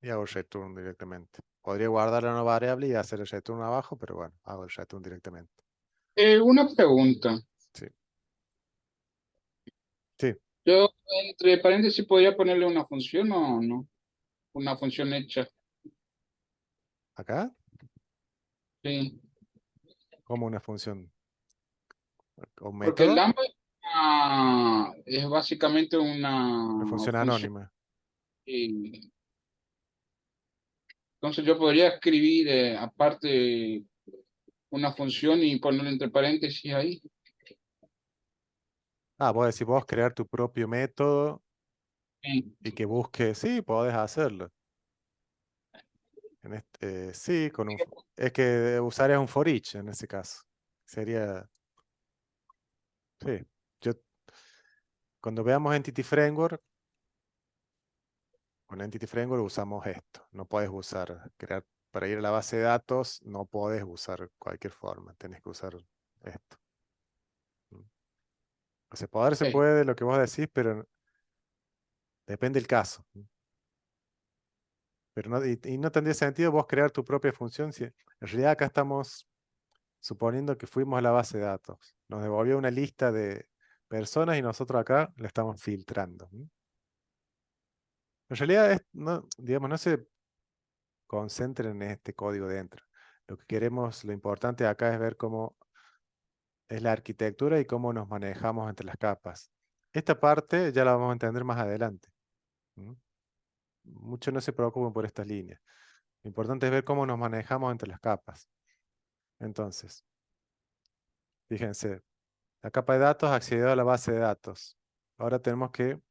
Y hago el return directamente. Podría guardar una variable y hacer el return abajo, pero bueno, hago el return directamente. Una pregunta. Sí. Sí. Yo entre paréntesis podría ponerle una función o no. Una función hecha. Acá, Sí. como una función o un Porque el método, lambda es básicamente una una función función. anónima. Y entonces yo podría escribir aparte una función y ponerle entre paréntesis ahí. Ah, vos decís vos crear tu propio método Sí. y que busque, sí, podés hacerlo. Sí, es que usarías un for each en ese caso. Sería, sí. Yo, cuando veamos Entity Framework, con Entity Framework usamos esto. No puedes crear, para ir a la base de datos, no puedes usar cualquier forma. Tenés que usar esto. O sea, poder se Ok. puede, lo que vos decís, pero depende del caso. Pero y no tendría sentido vos crear tu propia función si en realidad acá estamos suponiendo que fuimos a la base de datos. Nos devolvió una lista de personas y nosotros acá la estamos filtrando. En realidad, no, digamos, no se concentren en este código dentro. Lo que queremos, lo importante acá es ver cómo es la arquitectura y cómo nos manejamos entre las capas. Esta parte ya la vamos a entender más adelante. ¿Mm? Mucho no se preocupen por estas líneas. Lo importante es ver cómo nos manejamos entre las capas. Entonces, fíjense, la capa de datos accedió a la base de datos. Ahora tenemos que,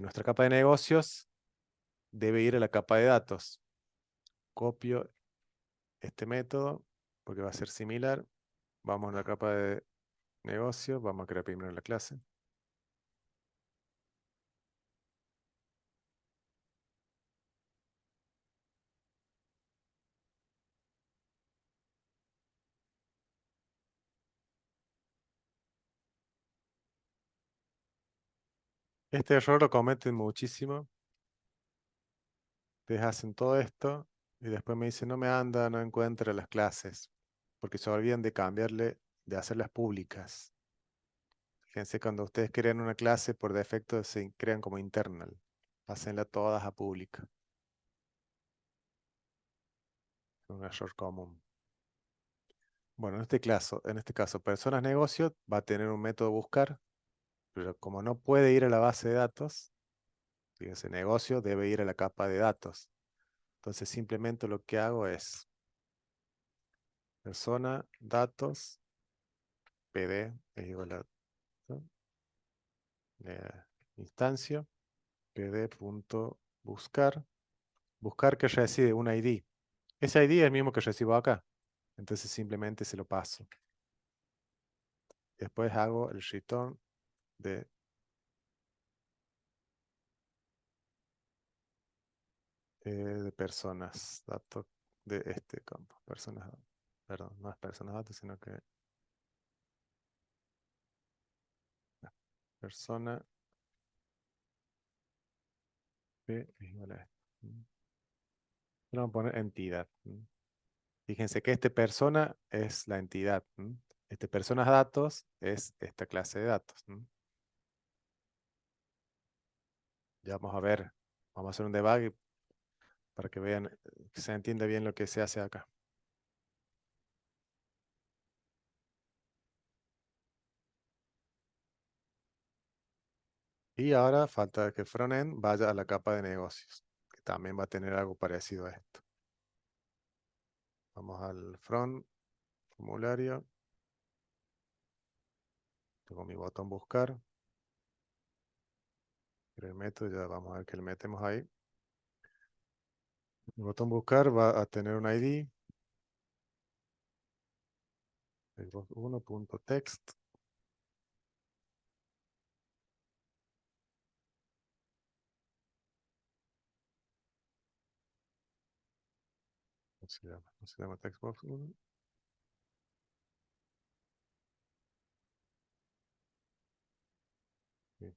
nuestra capa de negocios debe ir a la capa de datos. Copio este método porque va a ser similar. Vamos a la capa de negocio. Vamos a crear primero la clase. Este error lo cometen muchísimo. Ustedes hacen todo esto y después me dicen, no me anda, no encuentra las clases, porque se olvidan de cambiarle, de hacerlas públicas. Fíjense, cuando ustedes crean una clase, por defecto se crean como internal. Pásenla todas a pública. Es un error común. Bueno, en este caso, personas negocio va a tener un método buscar, pero como no puede ir a la base de datos, fíjense, negocio debe ir a la capa de datos. Entonces simplemente lo que hago es persona, datos, pd es igual a instancio, pd.buscar, buscar que recibe un ID. Ese ID es el mismo que recibo acá. Entonces simplemente se lo paso. Después hago el return de personas, datos de este campo. Personas, perdón, no es personas datos, sino que persona P es igual a esto. Le vamos a poner entidad. Fíjense que este persona es la entidad. Este personas datos es esta clase de datos. Ya vamos a ver, vamos a hacer un debug para que vean, que se entienda bien lo que se hace acá. Y ahora falta que frontend vaya a la capa de negocios, que también va a tener algo parecido a esto. Vamos al front, formulario. Tengo mi botón buscar. El método, ya vamos a ver que le metemos ahí. El botón buscar va a tener un ID. El 1.text. No se llama textbox 1. Sí.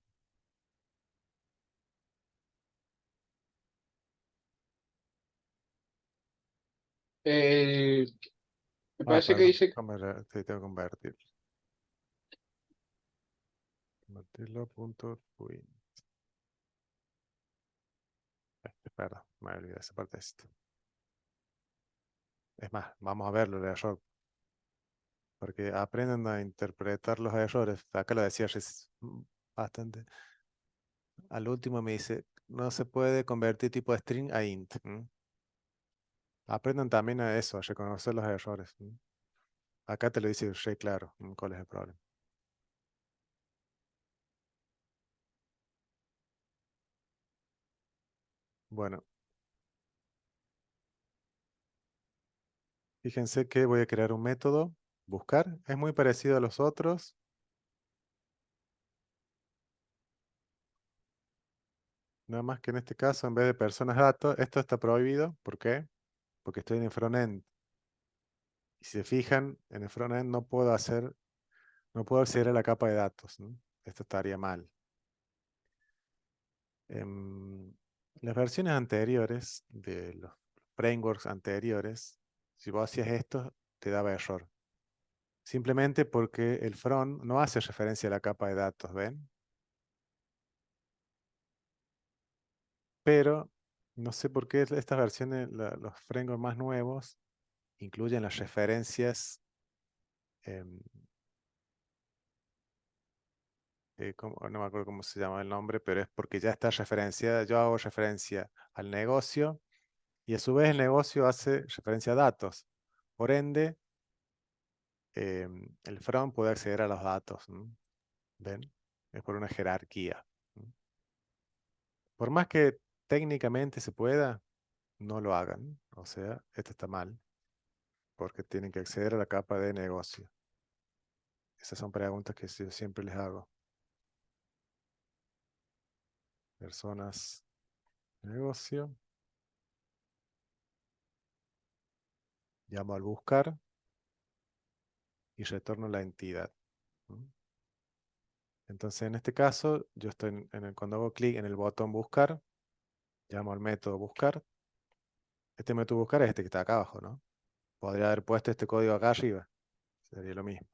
Me parece que Perdón. dice, Sí, tengo que convertir. Convertirlo punto .twin. Perdón, me olvidé esa parte de esto. Es más, vamos a verlo el error. Porque aprenden a interpretar los errores. Acá lo decía bastante. Al último me dice, no se puede convertir tipo de string a int. Aprendan también a eso, a reconocer los errores. Acá te lo dice re claro, cuál es el problema. Bueno, fíjense que voy a crear un método, buscar. Es muy parecido a los otros. Nada más que en este caso, en vez de personas datos, esto está prohibido. ¿Por qué? Porque estoy en el frontend. Y si se fijan, en el frontend no puedo acceder a la capa de datos. Esto estaría mal. Las versiones anteriores de los frameworks anteriores, si vos hacías esto, te daba error. Simplemente porque el front no hace referencia a la capa de datos, ¿ven? pero no sé por qué estas versiones, los frameworks más nuevos, incluyen las referencias, em, no me acuerdo cómo se llama el nombre, pero es porque ya está referenciada. Yo hago referencia al negocio y a su vez el negocio hace referencia a datos. Por ende, el front puede acceder a los datos. ¿Ven? Es por una jerarquía. Por más que técnicamente se pueda, no lo hagan. O sea, esto está mal, porque tienen que acceder a la capa de negocio. Esas son preguntas que yo siempre les hago. Personas, negocio. Llamo al buscar y retorno la entidad. Entonces, en este caso, yo estoy cuando hago clic en el botón buscar, llamo al método buscar. Este método buscar es este que está acá abajo, ¿no? Podría haber puesto este código acá arriba. Sería lo mismo.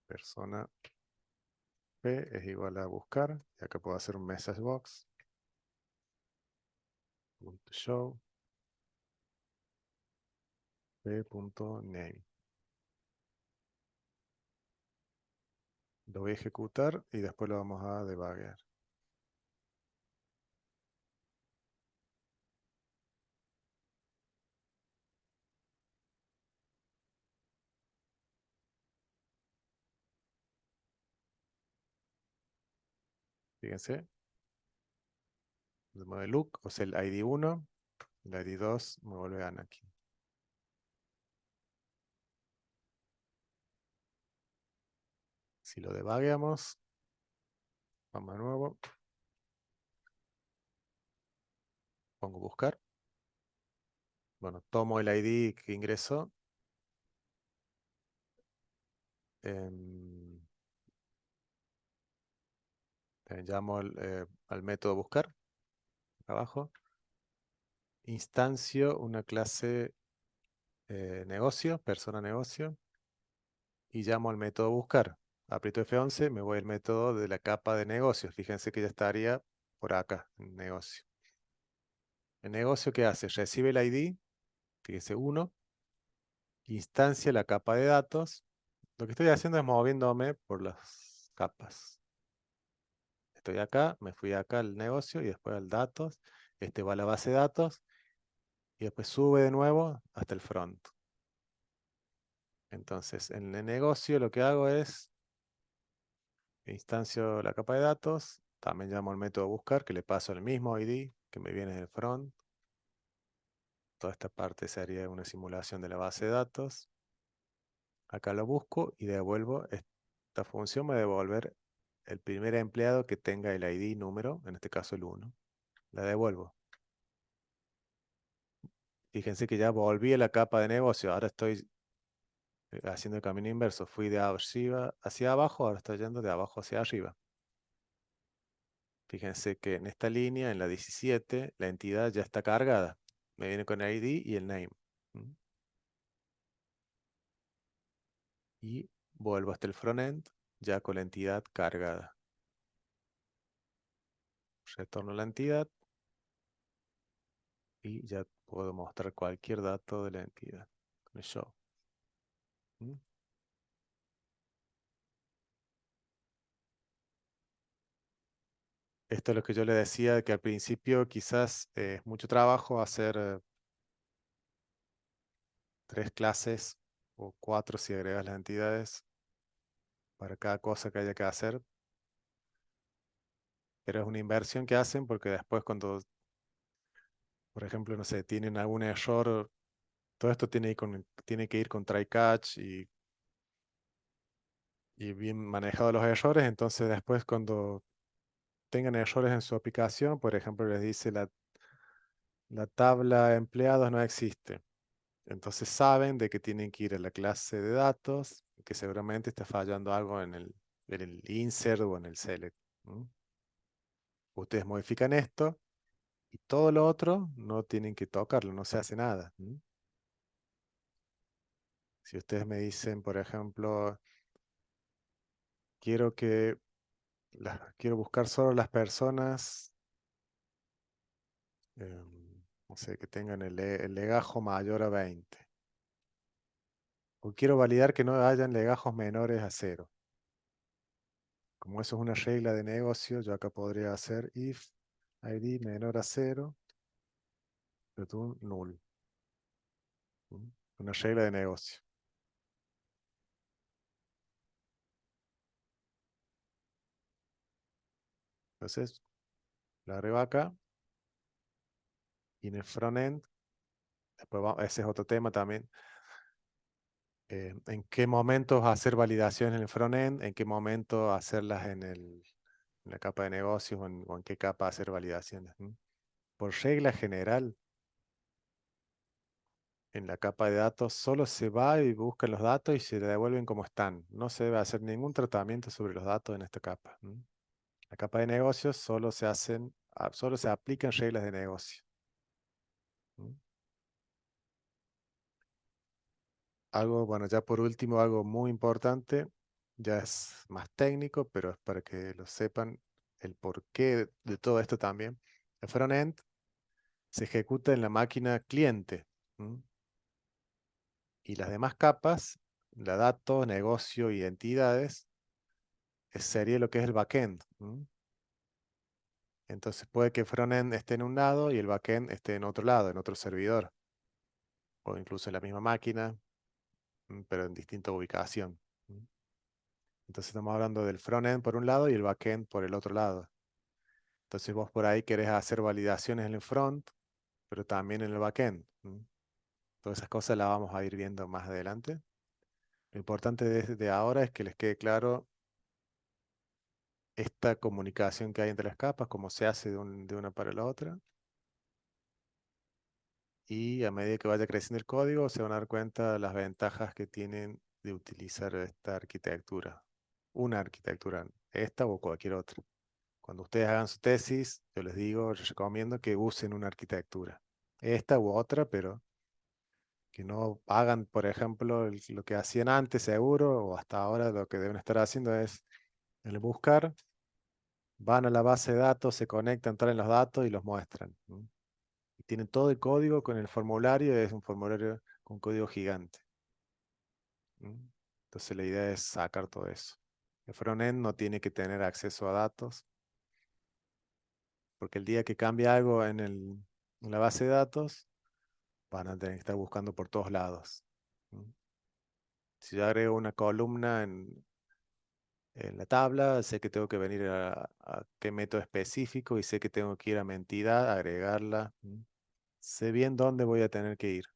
Persona P es igual a buscar. Y acá puedo hacer un message box. .show p.name. Lo voy a ejecutar y después lo vamos a debugger. Fíjense. El modo de look, o sea, el ID 1, el ID 2 me vuelve Anakin. Si lo debugueamos, vamos de nuevo. Pongo buscar. Bueno, tomo el ID que ingresó. Llamo al método buscar. Abajo. Instancio una clase negocio, persona negocio. Y llamo al método buscar. Aprieto F11, me voy al método de la capa de negocios. Fíjense que ya estaría por acá, en negocio. El negocio, ¿qué hace? Recibe el ID, fíjense 1, instancia la capa de datos. Lo que estoy haciendo es moviéndome por las capas. Estoy acá, me fui acá al negocio y después al datos. Este va a la base de datos y después sube de nuevo hasta el front. Entonces, en el negocio lo que hago es instancio la capa de datos. También llamo al método buscar, que le paso el mismo ID que me viene del front. Toda esta parte sería una simulación de la base de datos. Acá lo busco y devuelvo. Esta función me va a devolver el primer empleado que tenga el ID número, en este caso el 1. La devuelvo. Fíjense que ya volví a la capa de negocio. Ahora estoy haciendo el camino inverso. Fui de arriba hacia abajo, ahora estoy yendo de abajo hacia arriba. Fíjense que en esta línea, en la 17, la entidad ya está cargada. Me viene con el ID y el name. Y vuelvo hasta el frontend ya con la entidad cargada. Retorno la entidad y ya puedo mostrar cualquier dato de la entidad con el show. Esto es lo que yo le decía, que al principio quizás es mucho trabajo hacer 3 clases o 4 si agregas las entidades para cada cosa que haya que hacer. Pero es una inversión que hacen porque después cuando, por ejemplo, no sé, tienen algún error, todo esto tiene que ir con try catch y bien manejados los errores. Entonces después cuando tengan errores en su aplicación, por ejemplo, les dice la tabla empleados no existe. Entonces saben de que tienen que ir a la clase de datos, que seguramente está fallando algo en el insert o en el select. Ustedes modifican esto y todo lo otro no tienen que tocarlo, no se hace nada. Si ustedes me dicen, por ejemplo, quiero que quiero buscar solo las personas, no sé, que tengan el legajo mayor a 20. O quiero validar que no hayan legajos menores a 0. Como eso es una regla de negocio, yo acá podría hacer if id menor a 0, return null. Una regla de negocio. Entonces, la agrego acá. Y en el frontend, después ese es otro tema también. En qué momentos hacer validaciones en el frontend, en qué momento hacerlas en la capa de negocios o en qué capa hacer validaciones. Por regla general, en la capa de datos solo se va y busca los datos y se devuelven como están. No se debe hacer ningún tratamiento sobre los datos en esta capa. La capa de negocios solo solo se aplican reglas de negocio. Algo, bueno, ya por último, algo muy importante, ya es más técnico, pero es para que lo sepan el porqué de todo esto también. El frontend se ejecuta en la máquina cliente. Y las demás capas, la datos, negocio y entidades, sería lo que es el backend. Entonces puede que el frontend esté en un lado y el backend esté en otro lado, en otro servidor. O incluso en la misma máquina, pero en distinta ubicación. Entonces estamos hablando del frontend por un lado y el backend por el otro lado. Entonces vos por ahí querés hacer validaciones en el front, pero también en el backend. Todas esas cosas las vamos a ir viendo más adelante. Lo importante desde ahora es que les quede claro esta comunicación que hay entre las capas, cómo se hace de una para la otra. Y a medida que vaya creciendo el código, se van a dar cuenta de las ventajas que tienen de utilizar esta arquitectura. Una arquitectura, esta o cualquier otra. Cuando ustedes hagan su tesis, yo les recomiendo que usen una arquitectura. Esta u otra, pero que no hagan, por ejemplo, lo que hacían antes seguro, o hasta ahora lo que deben estar haciendo es el buscar, van a la base de datos, se conectan, traen los datos y los muestran. Y tienen todo el código con el formulario, es un formulario con código gigante. Entonces la idea es sacar todo eso. El frontend no tiene que tener acceso a datos, porque el día que cambia algo en la base de datos, van a tener que estar buscando por todos lados. Si yo agrego una columna en la tabla, sé que tengo que venir a qué método específico y sé que tengo que ir a mi entidad, agregarla. Sé bien dónde voy a tener que ir.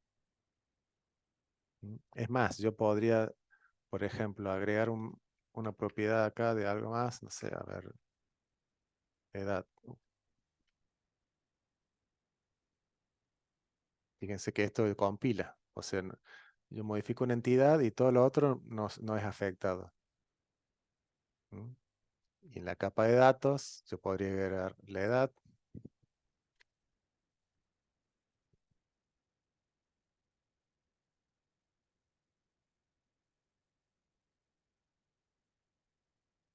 Es más, yo podría, por ejemplo, agregar una propiedad acá de algo más, no sé, a ver, edad. Fíjense que esto compila, o sea, yo modifico una entidad y todo lo otro no es afectado. Y en la capa de datos, yo podría agregar la edad.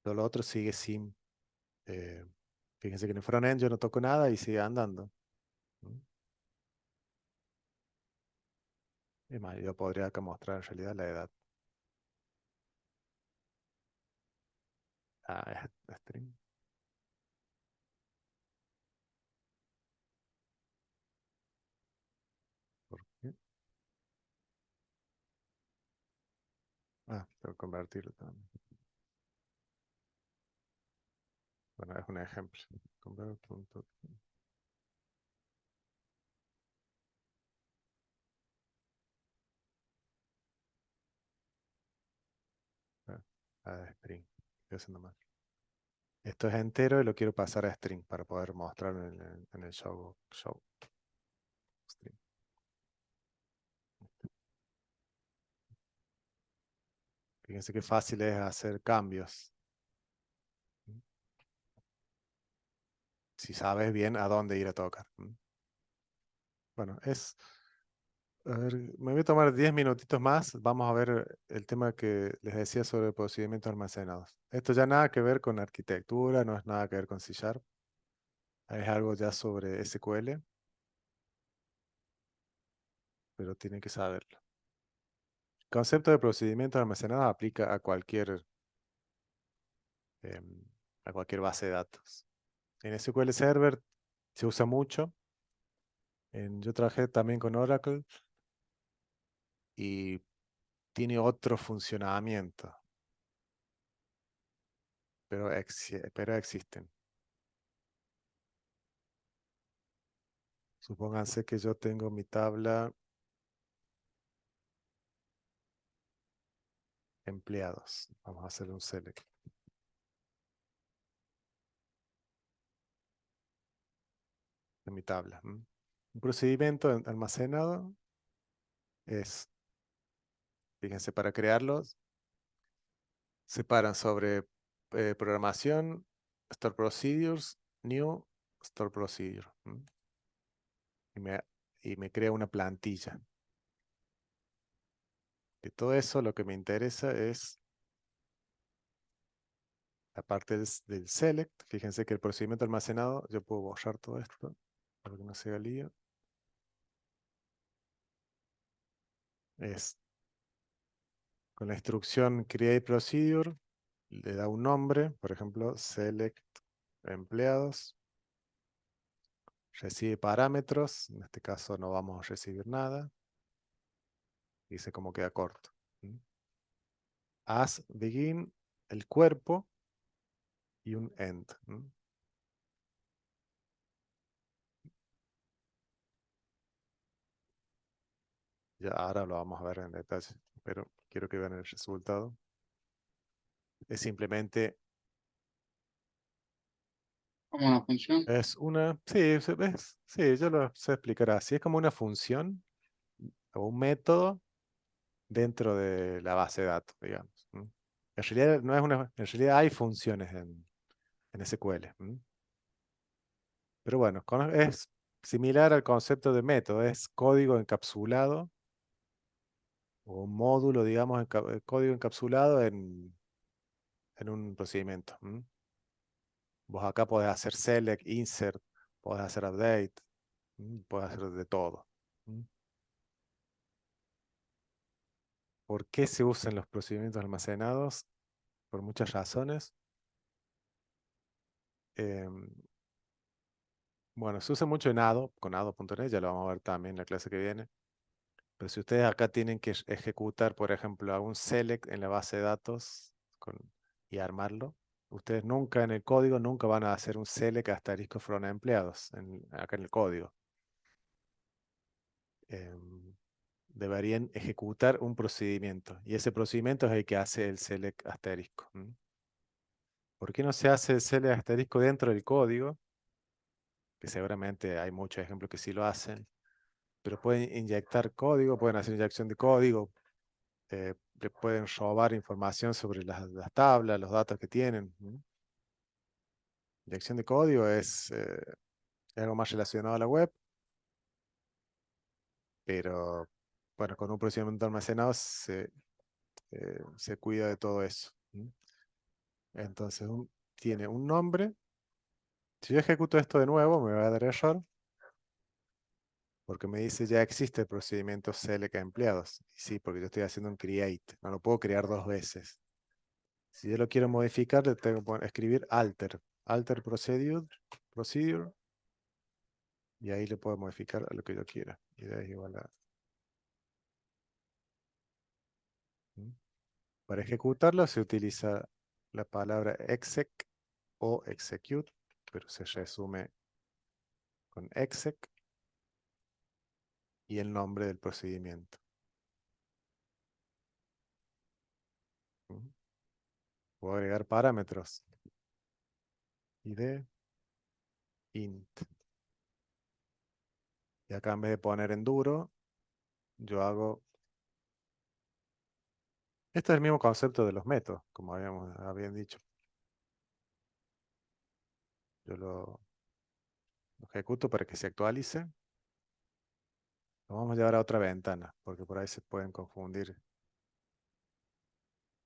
Todo lo otro sigue sin. eh, Fíjense que en el frontend yo no toco nada y sigue andando. Es más, yo podría acá mostrar en realidad la edad. Ah, es string. ¿Por qué? Ah, tengo que convertirlo también. Bueno, es un ejemplo. Convert. String. Estoy haciendo mal. Esto es entero y lo quiero pasar a string para poder mostrarlo en el show string. Fíjense qué fácil es hacer cambios. Si sabes bien a dónde ir a tocar. Bueno, A ver, me voy a tomar 10 minutitos más. Vamos a ver el tema que les decía sobre procedimientos almacenados. Esto ya nada que ver con arquitectura, no es nada que ver con C Sharp. Es algo ya sobre SQL, pero tienen que saberlo. El concepto de procedimientos almacenados aplica em, a cualquier base de datos. En SQL Server se usa mucho. Yo trabajé también con Oracle y tiene otro funcionamiento, pero existen. Supónganse que yo tengo mi tabla empleados. Vamos a hacer un select de mi tabla. Un procedimiento almacenado es, fíjense, para crearlos, separan sobre programación, store procedures, new, store procedure. Y me crea una plantilla. De todo eso, lo que me interesa es la parte del select. Fíjense que el procedimiento almacenado, yo puedo borrar todo esto para que no se haga lío. Es con la instrucción create procedure, le da un nombre, por ejemplo, select empleados, recibe parámetros, en este caso no vamos a recibir nada, dice cómo queda corto. As begin, el cuerpo, y un end. Ya ahora lo vamos a ver en detalle, pero quiero que vean el resultado. Es simplemente, como una función. es una, sí, sí, yo lo sé explicar así, es como una función o un método dentro de la base de datos, digamos. En realidad no es en realidad hay funciones en SQL. Pero bueno, es similar al concepto de método, es código encapsulado o módulo, digamos, código encapsulado en un procedimiento. Vos acá podés hacer select, insert, podés hacer update, podés hacer de todo. ¿Por qué se usan los procedimientos almacenados? Por muchas razones. Em, bueno, se usa mucho en ADO, con ADO.NET, ya lo vamos a ver también en la clase que viene. Pero si ustedes acá tienen que ejecutar, por ejemplo, algún select en la base de datos y armarlo, ustedes nunca en el código, nunca van a hacer un select asterisco from empleados, acá en el código. Deberían ejecutar un procedimiento y ese procedimiento es el que hace el select asterisco. ¿Por qué no se hace el select asterisco dentro del código? Que seguramente hay muchos ejemplos que sí lo hacen, pero pueden inyectar código, pueden hacer inyección de código, le pueden robar información sobre las tablas, los datos que tienen. Inyección de código es algo más relacionado a la web, pero bueno, con un procedimiento almacenado se cuida de todo eso. Entonces tiene un nombre. Si yo ejecuto esto de nuevo, me va a dar error, porque me dice ya existe el procedimiento select a empleados. Y sí, porque yo estoy haciendo un create, no lo puedo crear dos veces. Si yo lo quiero modificar, le tengo que escribir alter procedure, y ahí le puedo modificar a lo que yo quiera. Y de ahí igual a... Para ejecutarlo se utiliza la palabra exec o execute, pero se resume con exec y el nombre del procedimiento. Puedo agregar parámetros. ID, int. Y acá en vez de poner en duro, yo hago... Este es el mismo concepto de los métodos, como habían dicho. Yo lo ejecuto para que se actualice. Lo vamos a llevar a otra ventana, porque por ahí se pueden confundir.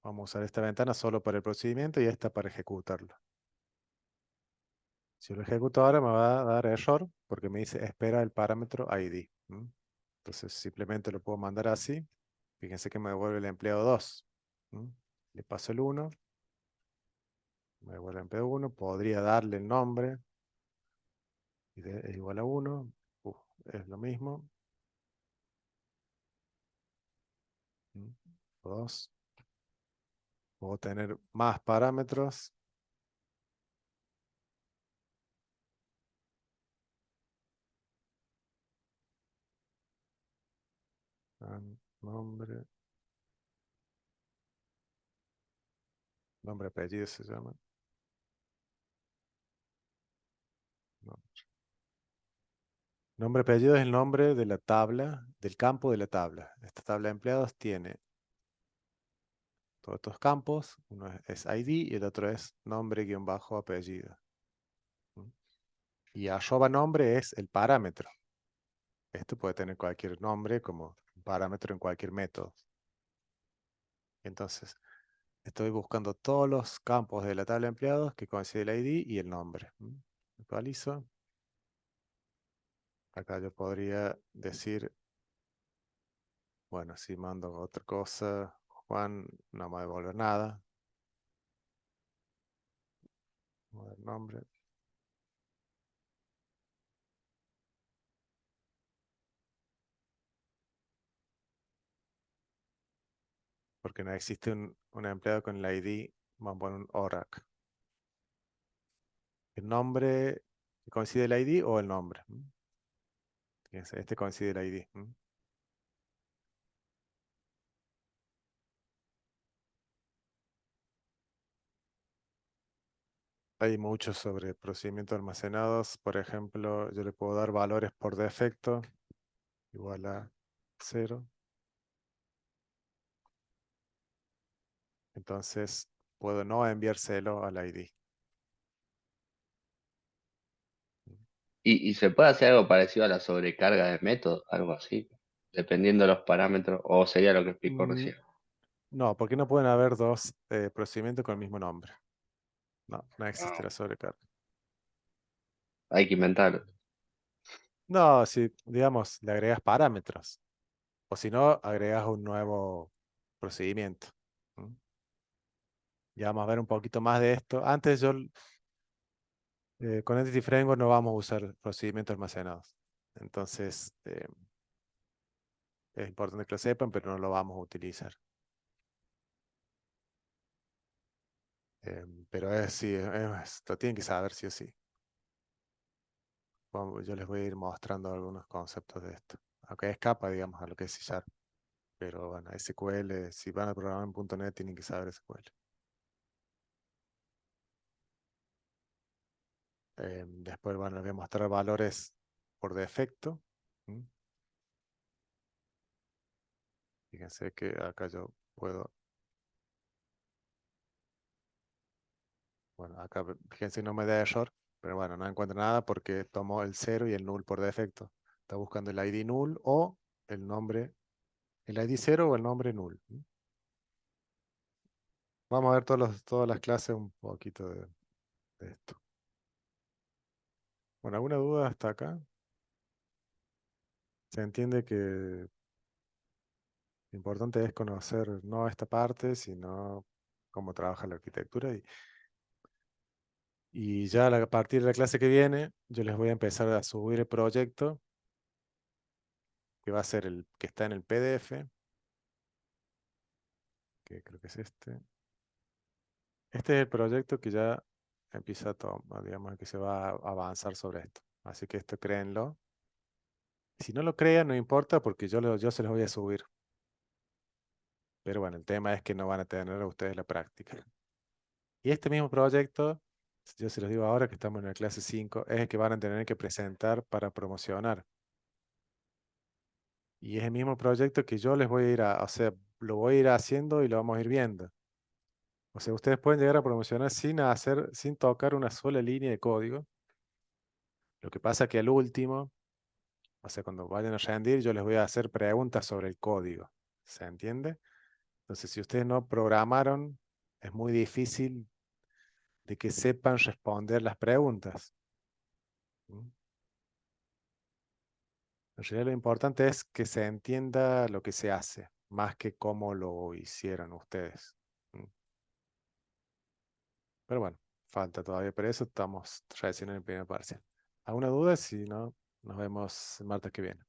Vamos a usar esta ventana solo para el procedimiento y esta para ejecutarlo. Si lo ejecuto ahora me va a dar error porque me dice espera el parámetro ID. Entonces simplemente lo puedo mandar así. Fíjense que me devuelve el empleado 2. Le paso el 1. Me devuelve el empleado 1. Podría darle el nombre. Es igual a 1. Es lo mismo. 2. Puedo tener más parámetros. Nombre. Nombre, apellido se llama. Nombre, apellido es el nombre de la tabla, del campo de la tabla. Esta tabla de empleados tiene todos estos campos. Uno es ID y el otro es nombre-apellido. Y arroba nombre es el parámetro. Esto puede tener cualquier nombre como un parámetro en cualquier método. Entonces, estoy buscando todos los campos de la tabla de empleados que coincide el ID y el nombre. Actualizo. Acá yo podría decir, bueno, si mando otra cosa, Juan no me va a devolver nada. Vamos a ver nombre. Porque no existe un empleado con el ID, vamos a poner un ORAC. El nombre, ¿coincide el ID o el nombre? Fíjense, este coincide el ID. Hay muchos sobre procedimientos almacenados. Por ejemplo, yo le puedo dar valores por defecto, igual a 0. Entonces, puedo no enviárselo al ID. Y se puede hacer algo parecido a la sobrecarga de método, algo así, dependiendo de los parámetros, o sería lo que explicó Mm, recién. No, porque no pueden haber dos procedimientos con el mismo nombre. No existe Ah, la sobrecarga. hay que inventarlo. No, si, digamos, le agregas parámetros. O si no, agregas un nuevo procedimiento. Ya vamos a ver un poquito más de esto. Antes con Entity Framework no vamos a usar procedimientos almacenados. Entonces, es importante que lo sepan, pero no lo vamos a utilizar. Pero sí, lo tienen que saber sí o sí. Yo les voy a ir mostrando algunos conceptos de esto. Aunque escapa, digamos, a lo que es C#. Pero bueno, SQL, si van a programar en .NET, tienen que saber SQL. Después, bueno, les voy a mostrar valores por defecto. Fíjense que acá yo puedo. Bueno, acá fíjense no me da error, pero bueno, no encuentro nada porque tomó el 0 y el null por defecto. Está buscando el ID null o el nombre, el ID 0 o el nombre null. Vamos a ver todas las clases un poquito de esto. Bueno, ¿alguna duda hasta acá? Se entiende que lo importante es conocer no esta parte, sino cómo trabaja la arquitectura. Y ya a partir de la clase que viene, yo les voy a empezar a subir el proyecto, que va a ser el que está en el PDF, que creo que es este. Este es el proyecto que ya empieza a tomar, digamos, que se va a avanzar sobre esto. Así que esto créenlo. Si no lo crean, no importa, porque yo se los voy a subir. Pero bueno, el tema es que no van a tener ustedes la práctica. Y este mismo proyecto, yo se los digo ahora que estamos en la clase 5, es el que van a tener que presentar para promocionar. Y es el mismo proyecto que yo les voy a ir o sea, lo voy a ir haciendo y lo vamos a ir viendo. O sea, ustedes pueden llegar a promocionar sin tocar una sola línea de código. Lo que pasa es que al último O sea, cuando vayan a rendir, yo les voy a hacer preguntas sobre el código. ¿Se entiende? Entonces, si ustedes no programaron, es muy difícil de que sepan responder las preguntas. ¿Mm? En realidad lo importante es que se entienda lo que se hace, más que cómo lo hicieron ustedes. ¿Mm? Pero bueno, falta todavía, pero eso estamos recién en el primer parcial. ¿Alguna duda? Si no, nos vemos el martes que viene.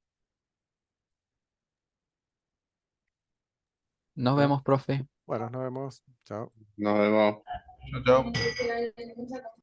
Nos Bueno, vemos, profe. bueno, nos vemos. Chao. Nos vemos. Chao, chao.